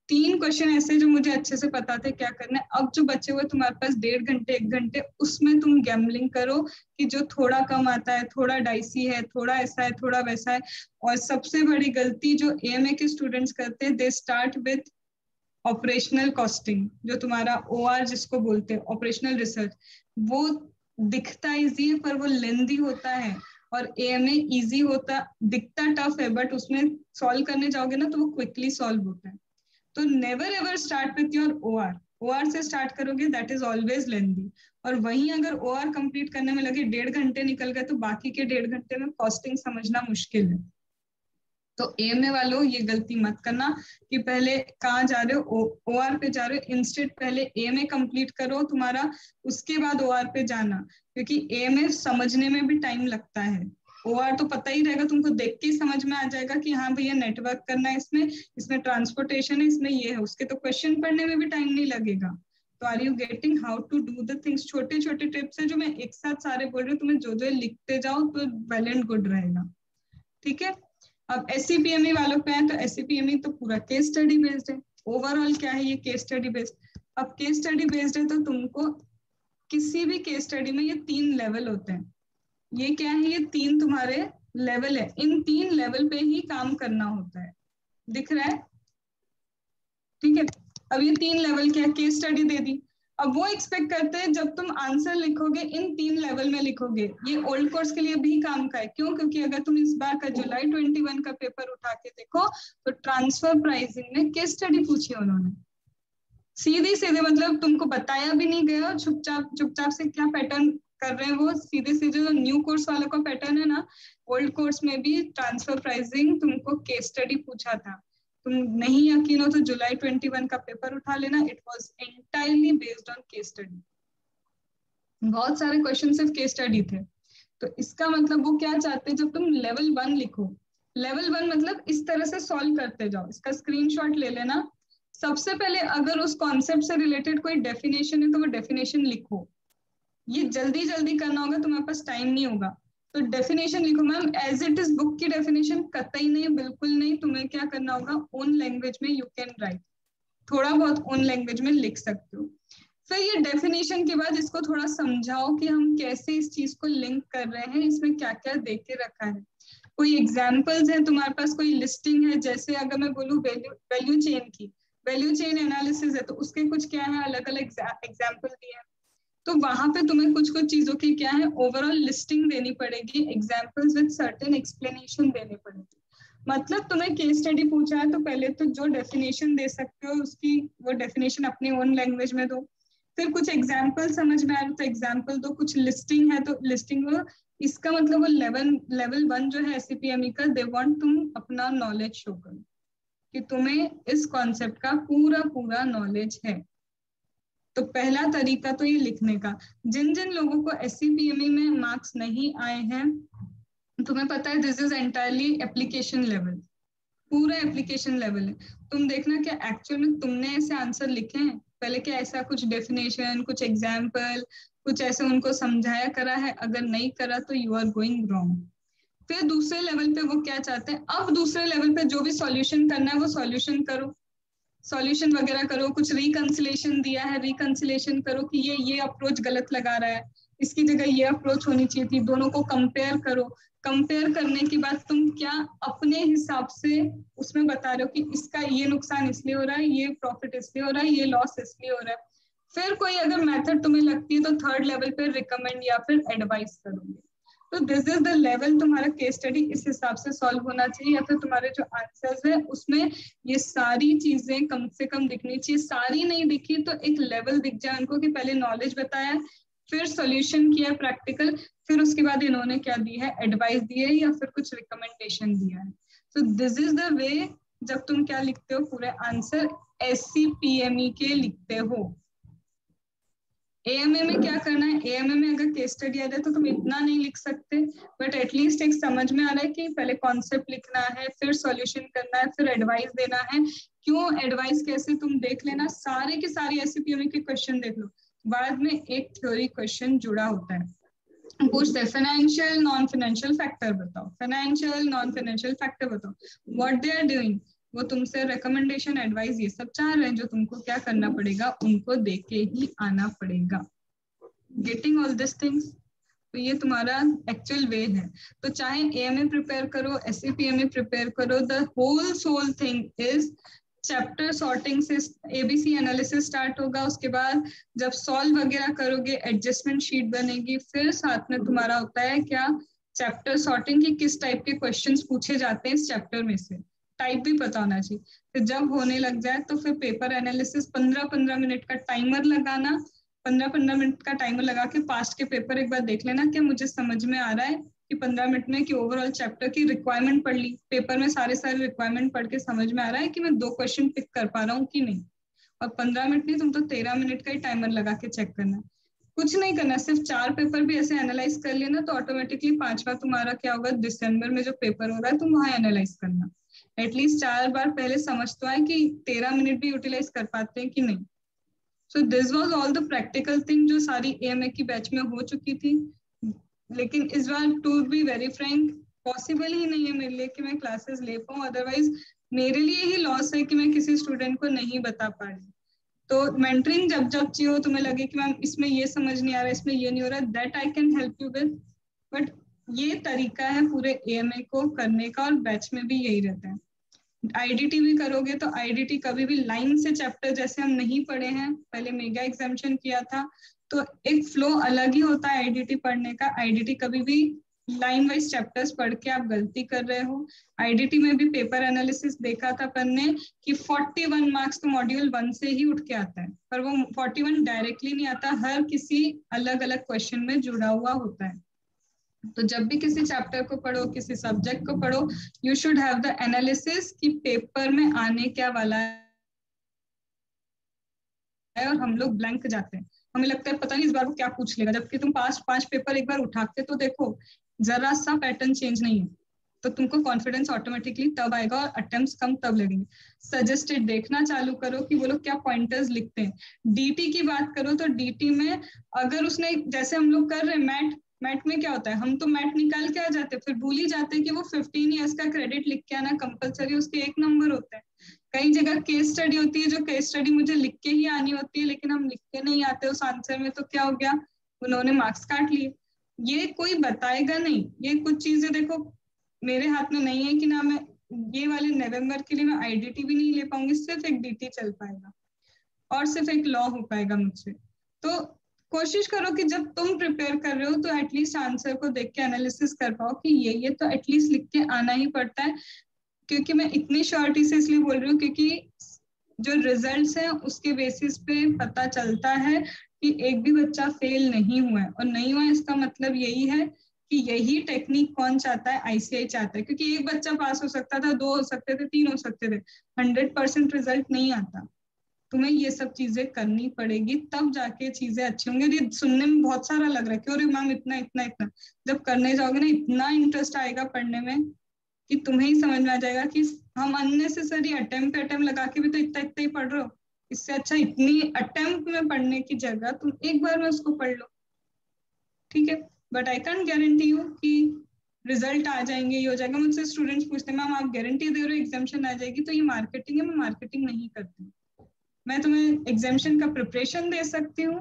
3 क्वेश्चन ऐसे जो मुझे अच्छे से पता थे क्या करना है। अब जो बचे हुए तुम्हारे पास 1.5 घंटे 1 घंटे, उसमें तुम गैम्बलिंग करो कि जो थोड़ा कम आता है, थोड़ा डाइसी है, थोड़ा ऐसा है, थोड़ा वैसा है। और सबसे बड़ी गलती जो एएमए के स्टूडेंट्स करते हैं, they start with operational costing, जो तुम्हारा ओआर जिसको बोलते हैं, ऑपरेशनल रिसर्च। वो दिखता इजी है पर वो लेंदी होता है, और एएमए इजी होता, दिखता टफ है, बट उसमें सॉल्व करने जाओगे ना तो वो क्विकली सॉल्व होता है। तो never ever start with your OR. OR से स्टार्ट करोगे दैट इज ऑलवेज लेंदी, और वहीं अगर ओआर कंप्लीट करने में लगे 1.5 घंटे निकल गए, तो बाकी के 1.5 घंटे में कॉस्टिंग समझना मुश्किल है। तो एएमए वालों ये गलती मत करना कि पहले कहाँ जा रहे हो, ओआर पे जा रहे हो। इंस्टेड पहले एएमए कंप्लीट करो तुम्हारा, उसके बाद ओआर पे जाना, क्योंकि एएमए समझने में भी टाइम लगता है। ओआर तो पता ही रहेगा तुमको, देख के समझ में आ जाएगा कि हाँ भैया नेटवर्क करना है, इसमें ट्रांसपोर्टेशन है, इसमें ये है। उसके तो क्वेश्चन पढ़ने में भी टाइम नहीं लगेगा। तो are you getting how to do the things. छोटे छोटे टिप्स है जो मैं एक साथ सारे बोल रही हूँ, तुम्हें जो जो लिखते जाओ तो वेल एंड गुड रहेगा। ठीक है, अब एससीपीएमई वालों पे आए तो एससीपीएमई तो पूरा केस स्टडी बेस्ड है। ओवरऑल क्या है, ये केस स्टडी बेस्ड। अब केस स्टडी बेस्ड है तो तुमको किसी भी केस स्टडी में ये 3 लेवल होते हैं। ये क्या है, ये 3 तुम्हारे लेवल है, इन 3 लेवल पे ही काम करना होता है। दिख रहा है, ठीक है। अब ये 3 लेवल क्या, केस स्टडी दे दी। अब वो एक्सपेक्ट करते हैं जब तुम आंसर लिखोगे इन 3 लेवल में लिखोगे। ये ओल्ड कोर्स के लिए भी काम का है, क्यों, क्योंकि अगर तुम इस बार का जुलाई 21 का पेपर उठा के देखो तो ट्रांसफर प्राइसिंग में केस स्टडी पूछी उन्होंने, सीधे सीधे, मतलब तुमको बताया भी नहीं गया, चुपचाप से क्या पैटर्न कर रहे हैं वो, सीधे सीधे जो न्यू कोर्स वालों का पैटर्न है ना, ओल्ड कोर्स में भी ट्रांसफर प्राइसिंग तुमको केस स्टडी पूछा था। तुम नहीं यकीन हो तो जुलाई 21 का पेपर उठा लेना, it was entirely based on case study. बहुत सारे क्वेश्चन सिर्फ केस स्टडी थे। तो इसका मतलब वो क्या चाहते हैं, जब तुम लेवल 1 लिखो, लेवल 1 मतलब इस तरह से सॉल्व करते जाओ। इसका स्क्रीनशॉट ले लेना। सबसे पहले अगर उस कॉन्सेप्ट से रिलेटेड कोई डेफिनेशन है तो वो डेफिनेशन लिखो। ये जल्दी जल्दी करना होगा, तुम्हारे पास टाइम नहीं होगा, तो डेफिनेशन लिखो। Ma'am as it is book की डेफिनेशन कतई नहीं, बिल्कुल नहीं। तुम्हें क्या करना होगा, ओन लैंग्वेज में यू कैन राइट, थोड़ा बहुत ओन लैंग्वेज में लिख सकते हो। फिर ये डेफिनेशन के बाद इसको थोड़ा समझाओ कि हम कैसे इस चीज को लिंक कर रहे हैं, इसमें क्या क्या दे के रखा है। कोई एग्जाम्पल्स है तुम्हारे पास, कोई लिस्टिंग है, जैसे अगर मैं बोलूँ वैल्यू चेन की, वैल्यू चेन एनालिसिस है, तो उसके कुछ क्या है अलग अलग एग्जाम्पल दिए हैं। तो वहां पे तुम्हें कुछ कुछ चीजों की क्या है ओवरऑल लिस्टिंग देनी पड़ेगी, एग्जाम्पल्स विद सर्टेन एक्सप्लेनेशन देनी पड़ेगी। मतलब तुम्हें केस स्टडी पूछा है तो पहले तो जो डेफिनेशन दे सकते हो उसकी वो डेफिनेशन अपने ओन लैंग्वेज में दो। फिर कुछ एग्जाम्पल समझ में आ रहा तो एग्जाम्पल दो, कुछ लिस्टिंग है तो लिस्टिंग दो। इसका मतलब वो लेवल 1 जो है एससीपीएमई का, दे वांट तुम अपना नॉलेज शो करो कि तुम्हें इस कॉन्सेप्ट का पूरा पूरा नॉलेज है। तो पहला तरीका तो ये लिखने का। जिन जिन लोगों को SCPME में मार्क्स नहीं आए हैं, तुम्हें पता है this is entirely application level, पूरा एप्लीकेशन लेवल है। तुम देखना क्या एक्चुअल में तुमने ऐसे आंसर लिखे हैं, पहले क्या ऐसा कुछ डेफिनेशन, कुछ एग्जाम्पल, कुछ ऐसे उनको समझाया करा है? अगर नहीं करा तो यू आर गोइंग रॉन्ग। फिर दूसरे लेवल पे वो क्या चाहते हैं, अब दूसरे लेवल पे जो भी सॉल्यूशन करना है वो सॉल्यूशन करो, सॉल्यूशन वगैरह करो, कुछ रिकंसिलेशन दिया है रिकंसिलेशन करो कि ये अप्रोच गलत लगा रहा है, इसकी जगह ये अप्रोच होनी चाहिए थी, दोनों को कंपेयर करो। कंपेयर करने के बाद तुम क्या अपने हिसाब से उसमें बता रहे हो कि इसका ये नुकसान इसलिए हो रहा है, ये प्रॉफिट इसलिए हो रहा है, ये लॉस इसलिए हो रहा है। फिर कोई अगर मेथड तुम्हें लगती है तो थर्ड लेवल पे रिकमेंड या फिर एडवाइस करोगे। तो दिस इज द लेवल, तुम्हारा केस स्टडी इस हिसाब से सॉल्व होना चाहिए, या फिर तुम्हारे जो आंसर्स है उसमें ये सारी चीजें कम से कम दिखनी चाहिए। सारी नहीं दिखी तो एक लेवल दिख जाए उनको कि पहले नॉलेज बताया, फिर सॉल्यूशन किया प्रैक्टिकल, फिर उसके बाद इन्होंने क्या दी है, एडवाइस दी है या फिर कुछ रिकमेंडेशन दिया है। तो दिस इज द वे जब तुम क्या लिखते हो, पूरे आंसर SCPME के लिखते हो। AMA में क्या करना है, AMA में अगर केस स्टडी आ जाए तो तुम इतना नहीं लिख सकते, बट एटलीस्ट एक समझ में आ रहा है कि पहले कॉन्सेप्ट लिखना है, फिर सॉल्यूशन करना है, फिर एडवाइस देना है। क्यों एडवाइस कैसे, तुम देख लेना सारे के सारे SCPME के क्वेश्चन देख लो, बाद में एक थ्योरी क्वेश्चन जुड़ा होता है, पूछते हैं फाइनेंशियल नॉन फाइनेंशियल फैक्टर बताओ, फाइनेंशियल नॉन फाइनेंशियल फैक्टर बताओ, व्हाट दे आर डूइंग, वो तुमसे रिकमेंडेशन एडवाइस ये सब चाह रहे हैं, जो तुमको क्या करना पड़ेगा, उनको देख के ही आना पड़ेगा। गेटिंग ऑल दिस थिंग्स, तो ये तुम्हारा एक्चुअल वे है। तो चाहे AMA प्रिपेयर करो, SCPME प्रिपेयर करो, the whole sole thing is chapter sorting से ABC एनालिसिस स्टार्ट होगा, उसके बाद जब सॉल्व वगैरह करोगे एडजस्टमेंट शीट बनेगी, फिर साथ में तुम्हारा होता है क्या, चैप्टर सॉर्टिंग की किस टाइप के क्वेश्चंस पूछे जाते हैं इस चैप्टर में से, टाइप भी पता होना चाहिए। फिर जब होने लग जाए तो फिर पेपर एनालिसिस, 15-15 मिनट का टाइमर लगाना, 15-15 मिनट का टाइमर लगा के पास्ट के पेपर एक बार देख लेना, क्या मुझे समझ में आ रहा है कि 15 मिनट में कि ओवरऑल चैप्टर की रिक्वायरमेंट पढ़ ली, पेपर में सारे रिक्वायरमेंट पढ़ के समझ में आ रहा है कि मैं 2 क्वेश्चन पिक कर पा रहा हूँ कि नहीं। और 15 मिनट नहीं, तुम तो 13 मिनट का ही टाइमर लगा के चेक करना, कुछ नहीं करना, सिर्फ 4 पेपर भी ऐसे एनालाइज कर लेना, तो ऑटोमेटिकली 5वां तुम्हारा क्या होगा, दिसंबर में जो पेपर हो रहा है तुम वहां एनालाइज करना। एटलीस्ट 4 बार पहले समझ तो आए कि 13 मिनट भी यूटिलाइज कर पाते हैं कि नहीं। So this was all the practical thing जो सारी AMA की बैच में हो चुकी थी। लेकिन इस बार to be very frank possible ही नहीं है मेरे लिए कि मैं क्लासेस ले पाऊँ, अदरवाइज मेरे लिए ही लॉस है कि मैं किसी स्टूडेंट को नहीं बता पा रही। तो मेंटरिंग जब जब चाहिए हो, तुम्हें लगे कि मैम इसमें ये समझ नहीं आ रहा, इसमें ये नहीं हो रहा, that I can help you with, but ये तरीका है पूरे AMA को करने का, और बैच में भी यही रहता है। IDT भी करोगे तो IDT कभी भी लाइन से चैप्टर जैसे हम नहीं पढ़े हैं, पहले मेगा एग्जामिनेशन किया था, तो एक फ्लो अलग ही होता है IDT पढ़ने का। IDT कभी भी लाइन वाइज चैप्टर्स पढ़ के आप गलती कर रहे हो। IDT में भी पेपर एनालिसिस देखा था पढ़ने कि 41 मार्क्स तो मॉड्यूल 1 से ही उठ के आता है, पर वो 41 डायरेक्टली नहीं आता, हर किसी अलग अलग क्वेश्चन में जुड़ा हुआ होता है। तो जब भी किसी चैप्टर को पढ़ो, किसी सब्जेक्ट को पढ़ो, you should have the analysis कि पेपर में आने क्या वाला है, और हम लोग ब्लैंक जाते हैं, हमें लगता है पता नहीं इस बार वो क्या पूछ लेगा, जबकि तुम पास्ट 5 पेपर एक बार उठा के तो देखो, जरा सा पैटर्न चेंज नहीं है, तो तुमको कॉन्फिडेंस ऑटोमेटिकली तब आएगा और अटेम्प्ट्स कम तब लगेंगे। सजेस्टेड देखना चालू करो कि वो लोग क्या पॉइंटर्स लिखते हैं। DT की बात करो तो DT में अगर उसने, जैसे हम लोग कर रहे हैं मैट में क्या होता है, हम तो मैट निकाल के आ जाते हैं, फिर भूल ही जाते हैं कि वो 15 ईयर्स का क्रेडिट लिख के आना कंपलसरी, उसके 1 नंबर होता है। कई जगह केस स्टडी होती है, जो केस स्टडी मुझे लिख के ही आनी होती है, लेकिन हम लिख के नहीं आते उस आंसर में, तो क्या हो गया, उन्होंने मार्क्स काट लिए। ये कोई बताएगा नहीं, ये कुछ चीजें देखो मेरे हाथ में नहीं है कि ना मैं ये वाले नवंबर के लिए मैं IDT भी नहीं ले पाऊंगी, सिर्फ एक DT चल पाएगा और सिर्फ एक लॉ हो पाएगा मुझसे। तो कोशिश करो कि जब तुम प्रिपेयर कर रहे हो तो एटलीस्ट आंसर को देख के एनालिसिस कर पाओ कि ये तो एटलीस्ट लिख के आना ही पड़ता है। क्योंकि मैं इतनी श्योरिटी से इसलिए बोल रही हूँ क्योंकि जो रिजल्ट्स हैं उसके बेसिस पे पता चलता है कि एक भी बच्चा फेल नहीं हुआ है, और नहीं हुआ है इसका मतलब यही है कि यही टेक्निक कौन चाहता है, ICAI चाहता है। क्योंकि एक बच्चा पास हो सकता था, 2 हो सकते थे, 3 हो सकते थे, 100% रिजल्ट नहीं आता। तुम्हें ये सब चीजें करनी पड़ेगी, तब जाके चीजें अच्छी होंगी। ये सुनने में बहुत सारा लग रहा है कि अरे मैम इतना इतना इतना, जब करने जाओगे ना इतना इंटरेस्ट आएगा पढ़ने में कि तुम्हें ही समझ में आ जाएगा कि हम अननेसेसरी अटेम्प्ट पे अटेम्प्ट लगा के भी तो इतना इतना ही पढ़ रहे हो। इससे अच्छा इतनी अटेम्प्ट में पढ़ने की जगह तुम एक बार में उसको पढ़ लो, ठीक है। But I can't guarantee you कि रिजल्ट आ जाएंगे, ये हो जाएगा। मुझसे स्टूडेंट्स पूछते हैं मैम आप गारंटी दे रहे हो एग्जामिशन आ जाएगी? तो ये मार्केटिंग है, मैं मार्केटिंग नहीं करती। मैं तुम्हें एग्जामिशन का प्रिपरेशन दे सकती हूँ,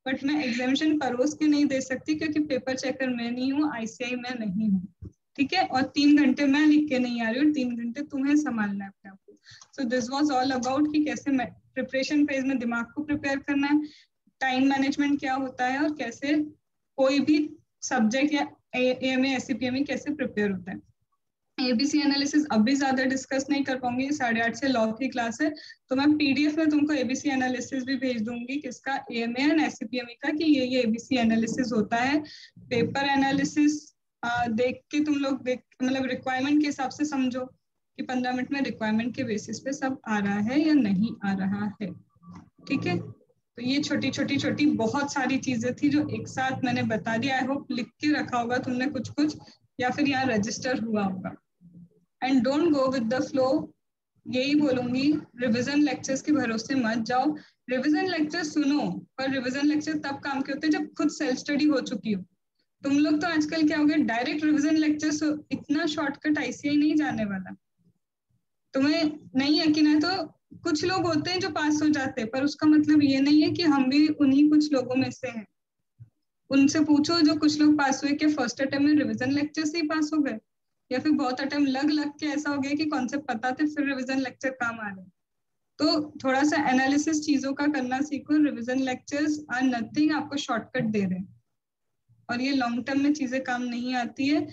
बट मैं एग्जामिशन परोस के नहीं दे सकती, क्योंकि पेपर चेकर मैं नहीं हूँ, ICAI मैं नहीं हूँ, ठीक है। और 3 घंटे मैं लिख के नहीं आ रही हूँ, 3 घंटे तुम्हें संभालना है अपने आप को। So this was all about कि कैसे प्रिपरेशन फेज में दिमाग को प्रिपेयर करना है, टाइम मैनेजमेंट क्या होता है, और कैसे कोई भी सब्जेक्ट या AMA SCPME कैसे प्रिपेयर होता है। ABC एनालिसिस अभी ज्यादा डिस्कस नहीं कर पाऊंगी, 8:30 से लॉ की क्लास है, तो मैं PDF में तुमको ABC एनालिसिस भी भेज दूंगी किसका, AMA एंड SCPME का, कि ये ABC एनालिसिस होता है। पेपर एनालिसिस देख के तुम लोग मतलब रिक्वायरमेंट के हिसाब से समझो कि 15 मिनट में रिक्वायरमेंट के बेसिस पे सब आ रहा है या नहीं आ रहा है, ठीक है। तो ये छोटी छोटी बहुत सारी चीजें थी जो एक साथ मैंने बता दिया। आई होप लिख के रखा होगा तुमने कुछ कुछ, या फिर यहाँ रजिस्टर हुआ होगा। And don't go with the flow, यही बोलूंगी, रिविजन लेक्चर्स के भरोसे मत जाओ। रिविजन लेक्चर सुनो, पर रिविजन लेक्चर तब काम के होते हैं जब खुद सेल्फ स्टडी हो चुकी हो। तुम लोग तो आजकल क्या हो गया, डायरेक्ट रिविजन लेक्चर्स, इतना शॉर्टकट ICAI नहीं जाने वाला। तुम्हें नहीं यकीन है तो कुछ लोग होते हैं जो पास हो जाते हैं, पर उसका मतलब ये नहीं है कि हम भी उन्हीं कुछ लोगों में से हैं। उनसे पूछो जो कुछ लोग पास हुए कि फर्स्ट अटेम्प्ट में रिविजन लेक्चर से ही पास हो गए, या फिर बहुत अटेम्प्ट लग के ऐसा हो गया कि कॉन्सेप्ट पता थे फिर रिविजन लेक्चर काम आ रहे। तो थोड़ा सा एनालिसिस चीजों का करना सीखो। रिविजन लेक्चर्स आर नथिंग, आपको शॉर्टकट दे रहे हैं, और ये लॉन्ग टर्म में चीजें काम नहीं आती है।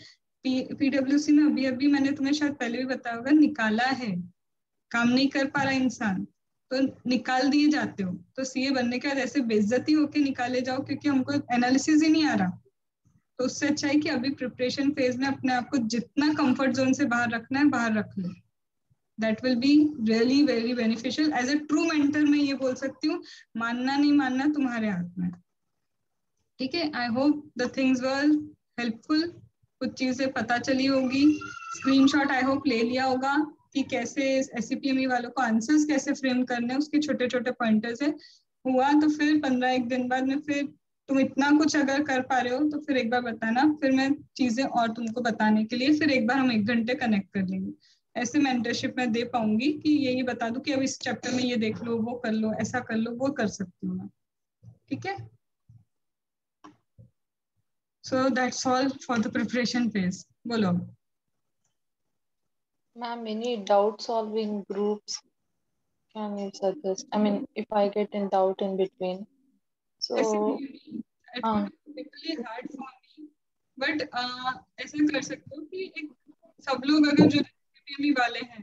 PWC में अभी अभी मैंने तुम्हें शायद पहले भी बताया होगा, निकाला है, काम नहीं कर पा रहा इंसान तो निकाल दिए जाते हो। तो CA बनने के बाद ऐसे बेइज्जती होके निकाले जाओ क्योंकि हमको एनालिसिस ही नहीं आ रहा। तो उससे अच्छा है कि अभी प्रिपरेशन फेज में अपने आप को जितना कंफर्ट जोन से बाहर रखना है बाहर रख लो। That will be really very beneficial. As a true mentor मैं ये बोल सकती हूँ, मानना नहीं मानना तुम्हारे हाथ में, ठीक है। I hope the things were helpful, कुछ चीजें पता चली होगी। स्क्रीनशॉट आई होप ले लिया होगा कि कैसे SCPME वालों को आंसर्स कैसे फ्रेम करने हैं, उसके छोटे छोटे पॉइंटर्स है। हुआ तो फिर 15-1 दिन बाद में फिर तुम इतना कुछ अगर कर पा रहे हो तो फिर एक बार बताना, फिर मैं चीजें और तुमको बताने के लिए फिर एक बार हम 1 घंटे कनेक्ट कर लेंगे। ऐसे मेंटरशिप मैं दे पाऊंगी कि यही बता दूं कि अब इस चैप्टर में ये देख लो, वो कर लो, ऐसा कर लो, वो कर सकती हूँ मैं, ठीक है। So that's all for the preparation phase. Bolo. Ma'am, any doubt solving groups can you suggest? I mean, if I get in doubt in between. So, It would be typically hard for me, but ऐसा कर सकते हो कि एक सब लोग अगर जो SCPME वाले हैं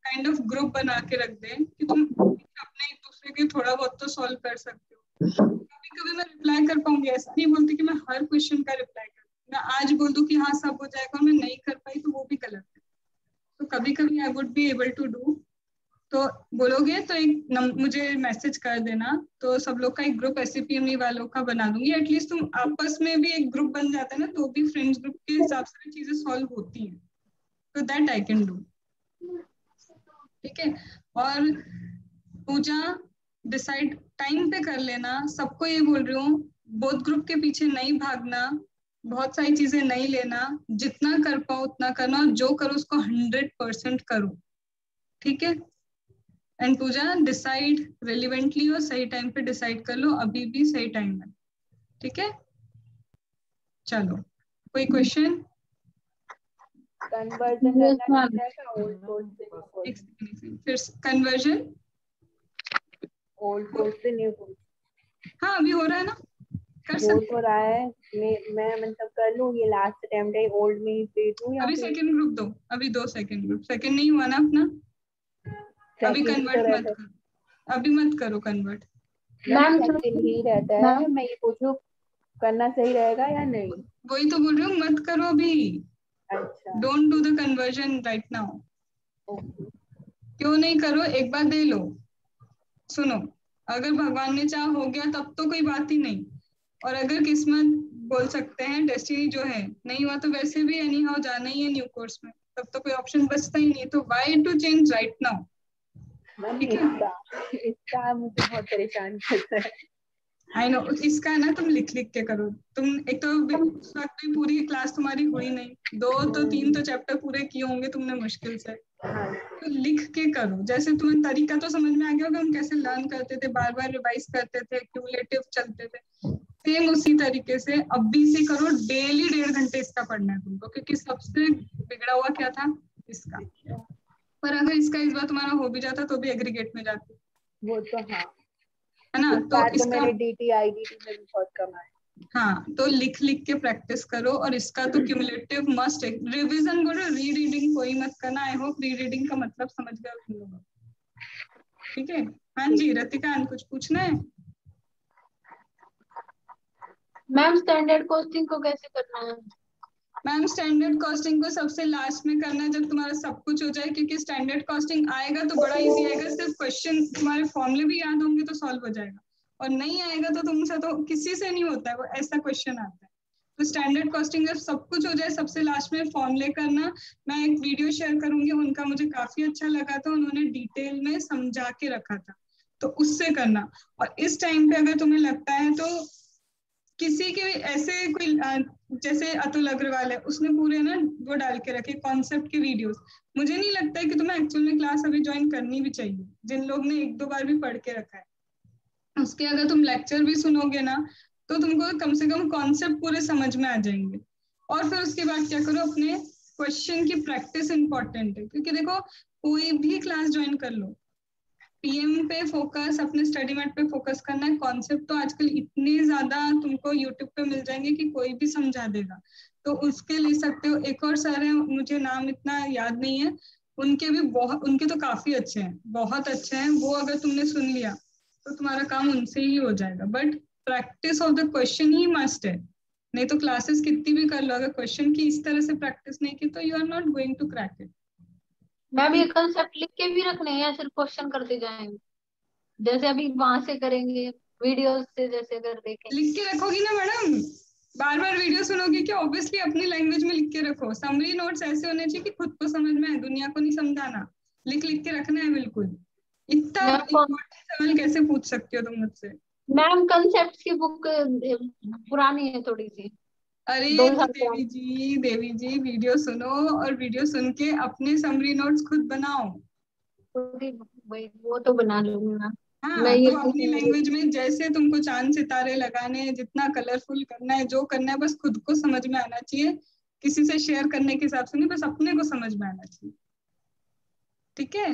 काइंड ऑफ ग्रुप बना के रख दें कि तुम अपने एक दूसरे के थोड़ा बहुत तो सॉल्व कर सकते हो। कभी कभी मैं रिप्लाई कर पाऊंगी, ऐसा नहीं बोलती कि मैं हर क्वेश्चन का रिप्लाई कर, मैं आज बोल दूं कि हाँ सब हो जाएगा और मैं नहीं कर पाई तो वो भी गलत है। तो कभी कभी I would be able to do, तो बोलोगे तो एक मुझे मैसेज कर देना, तो सब लोग का एक ग्रुप SCPME वालों का बना दूंगी। एटलीस्ट तुम आपस में भी एक ग्रुप बन जाता है ना, तो भी फ्रेंड्स ग्रुप के हिसाब से चीजें सॉल्व होती हैं, तो दैट आई कैन डू, ठीक है। और पूजा डिसाइड टाइम पे कर लेना, सबको ये बोल रही हूँ, बोथ ग्रुप के पीछे नहीं भागना, बहुत सारी चीजें नहीं लेना, जितना कर पाओ उतना करना, और जो करो उसको 100% करो, ठीक है। एंड पूजा डिसाइड रिलेवेंटली और सही टाइम पे डिसाइड कर लो, अभी भी सही टाइम है, ठीक है। चलो, कोई क्वेश्चन? कन्वर्जन करना कैसा, ओल्ड कोर्स से फिर कन्वर्जन ओल्ड कोर्स से न्यू कोर्स? हाँ अभी हो रहा है ना, कर हो सकते तो रहा है। मैं मतलब कर लूँ, ये लास्ट अटेम्प्ट है, ओल्ड में ही दे दूँ या अभी फिर सेकंड ग्रुप दो, अभी 2 सेकंड ग्रुप, सेकंड नहीं हुआ ना अपना, अभी कन्वर्ट मत करो, अभी मत करो कन्वर्ट। मैम सेकंड ही रहता है, मैं ये पूछूं करना सही रहेगा या नहीं? वही तो बोल रही हूँ, मत करो अभी, अच्छा don't do the conversion right now. क्यों नहीं करो, एक बार दे लो, सुनो, अगर भगवान ने चाहा हो गया तब तो कोई बात ही नहीं, और अगर किस्मत बोल सकते हैं, डेस्टिनी जो है नहीं हुआ तो वैसे भी एनी हाउ जाना ही है न्यू कोर्स में, तब तो कोई ऑप्शन बचता ही नहीं, तो why to change right now. Ma'am ठीक है, इसका मुझे बहुत परेशान करता है। आई नो, इसका ना तुम लिख लिख के करो। तुम एक तो उस वक्त भी पूरी क्लास तुम्हारी हुई नहीं, 2 तो 3 तो चैप्टर पूरे किए होंगे तुमने मुश्किल से, तो लिख के करो। जैसे तुम्हें तरीका तो समझ में आ गया होगा हम कैसे लर्न करते थे, बार बार रिवाइज करते थे, क्यूमुलेटिव चलते थे, सेम उसी तरीके से अब भी से करो। डेली 1.5 घंटे इसका पढ़ना है तुमको, क्योंकि सबसे बिगड़ा हुआ क्या था इसका। पर अगर इसका इस बार तुम्हारा हो भी जाता तो भी एग्रीगेट में जाती, वो तो हाँ, है ना। इस तो बार तो इसका मेरे DT IDT में भी बहुत कम आए। हाँ, तो लिख लिख के प्रैक्टिस करो। और इसका तो क्यूमुलेटिव मस्ट है, रिवीजन करो, री रीडिंग कोई मत करना। आई होप री रीडिंग का मतलब समझ गए तुम लोग, ठीक है। हाँ जी रतिका, कुछ पूछना है? मैम स्टैंडर्ड कॉस्टिंग को कैसे करना है? मैम स्टैंडर्ड कॉस्टिंग को सबसे लास्ट में करना है, जब तुम्हारा सब कुछ हो जाए, क्योंकि स्टैंडर्ड कॉस्टिंग आएगा तो बड़ा इजी आएगा, सिर्फ क्वेश्चन तुम्हारे फॉर्मूले भी याद होंगे तो सॉल्व हो जाएगा, और नहीं आएगा तो तुमसे तो किसी से नहीं होता है वो, ऐसा क्वेश्चन आता है। तो स्टैंडर्ड कॉस्टिंग जब सब कुछ हो जाए, सबसे लास्ट में फॉर्मूले करना। मैं एक वीडियो शेयर करूंगी, उनका मुझे काफी अच्छा लगा था, उन्होंने डिटेल में समझा के रखा था, तो उससे करना। और इस टाइम पे अगर तुम्हें लगता है तो किसी के ऐसे कोई जैसे अतुल अग्रवाल है, उसने पूरे ना वो डाल के रखे कॉन्सेप्ट के वीडियोस। मुझे नहीं लगता है कि तुम्हें एक्चुअल में क्लास अभी ज्वाइन करनी भी चाहिए, जिन लोग ने 1-2 बार भी पढ़ के रखा है। उसके अगर तुम लेक्चर भी सुनोगे ना, तो तुमको कम से कम कॉन्सेप्ट पूरे समझ में आ जाएंगे। और फिर उसके बाद क्या करो, अपने क्वेश्चन की प्रैक्टिस इंपॉर्टेंट है, क्योंकि देखो कोई भी क्लास ज्वाइन कर लो, पीएम पे फोकस, अपने स्टडी मैट पे फोकस करना है। कॉन्सेप्ट तो आजकल इतने ज्यादा तुमको यूट्यूब पे मिल जाएंगे कि कोई भी समझा देगा, तो उसके ले सकते हो। एक और सर है, मुझे नाम इतना याद नहीं है, उनके भी बहुत, उनके तो काफी अच्छे हैं, बहुत अच्छे हैं वो। अगर तुमने सुन लिया तो तुम्हारा काम उनसे ही हो जाएगा, but practice of the question he must है। नहीं तो क्लासेस कितनी भी कर लो, अगर क्वेश्चन की इस तरह से प्रैक्टिस नहीं की तो you are not going to crack it. Ma'am ये कंसेप्ट लिख के भी रखने हैं या सिर्फ क्वेश्चन करते जाएंगे, जैसे अभी वहां से करेंगे वीडियोस से, जैसे अगर देखें? लिख के रखोगी ना मैडम, बार बार वीडियो सुनोगे क्या, ऑब्वियसली अपनी लैंग्वेज में लिख के रखो। समरी नोट्स ऐसे होने चाहिए कि खुद को समझ में आए, दुनिया को नहीं समझाना, लिख लिख के रखना है बिल्कुल। इतना मैम इम्पोर्टेंट सवाल कैसे पूछ सकते हो तुम मुझसे? मैम कंसेप्ट की बुक पुरानी है थोड़ी सी, अरे 2 तो साल देवी पुरानी। जी, देवी जी, वीडियो सुनो और वीडियो सुन के अपने समरी नोट्स खुद बनाओ। वही वो तो बना लूंगी मैम। मैं हाँ, ये तो अपनी पूछूंगी। लैंग्वेज में जैसे तुमको चांद सितारे लगाने हैं, जितना कलरफुल करना है, जो करना है, बस खुद को समझ में आना चाहिए, किसी से शेयर करने के हिसाब से नहीं, बस अपने को समझ में आना चाहिए, ठीक है।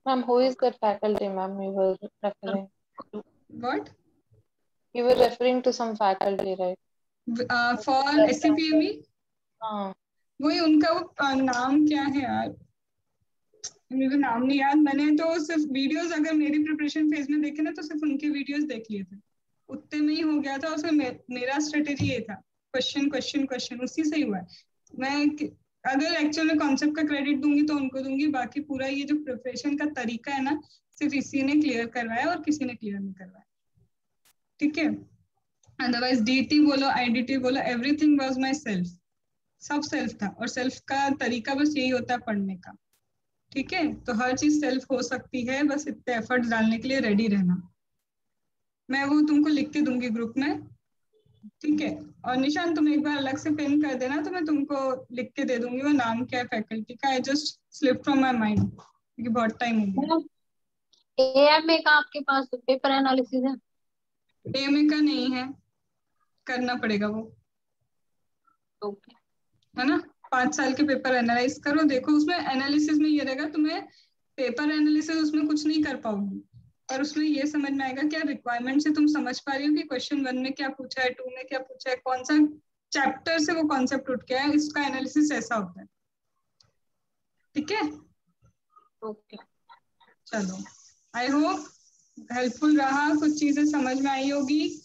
Ma'am, who is that faculty, ma'am? You were referring. What? You were referring to some faculty, right? For SCPME, हाँ. वही उनका वो नाम क्या है यार, मुझे नाम नहीं याद। मैंने तो सिर्फ वीडियोस, अगर मेरी प्रिपरेशन फेज में देखे ना, तो सिर्फ उनके वीडियोस देख लिए थे, उतने में ही हो गया था। और फिर मेरा स्ट्रेटेजी ये था, क्वेश्चन क्वेश्चन क्वेश्चन, उसी से ही हुआ है। मैं अगर एक्चुअल में कॉन्सेप्ट का क्रेडिट दूंगी तो उनको दूंगी, बाकी पूरा ये जो प्रिपरेशन का तरीका है ना, सिर्फ इसी ने क्लियर करवाया और किसी ने क्लियर नहीं करवाया, ठीक है। अदरवाइज DT बोलो, IDT बोलो, एवरीथिंग वाज माई सेल्फ, सब सेल्फ था। और सेल्फ का तरीका बस यही होता है पढ़ने का, ठीक है। तो हर चीज सेल्फ हो सकती है, बस इतने एफर्ट्स डालने के लिए रेडी रहना। मैं वो तुमको लिख के दूंगी ग्रुप में, ठीक है। और निशान तुम एक बार अलग से पिन कर देना, तो मैं तुमको लिख के दे दूंगी वो नाम क्या है फैकल्टी का। I just slip from my mind, क्योंकि बहुत टाइम हो गया। AMA का आपके पास पेपर एनालिसिस है? AMA का नहीं है, करना पड़ेगा वो, ओके। है ना। 5 साल के पेपर एनालाइज करो, देखो उसमें एनालिसिस में ये रहेगा, तुम्हें पेपर एनालिसिस उसमें कुछ नहीं कर पाओगी, पर उसमें ये समझ में आएगा क्या रिक्वायरमेंट से तुम समझ पा रही हो कि क्वेश्चन 1 में क्या पूछा है, 2 में क्या पूछा है, कौन सा चैप्टर से वो कॉन्सेप्ट उठ गया है, इसका एनालिसिस ऐसा होता है, ठीक है। ओके, चलो, आई होप हेल्पफुल रहा, कुछ चीजें समझ में आई होगी।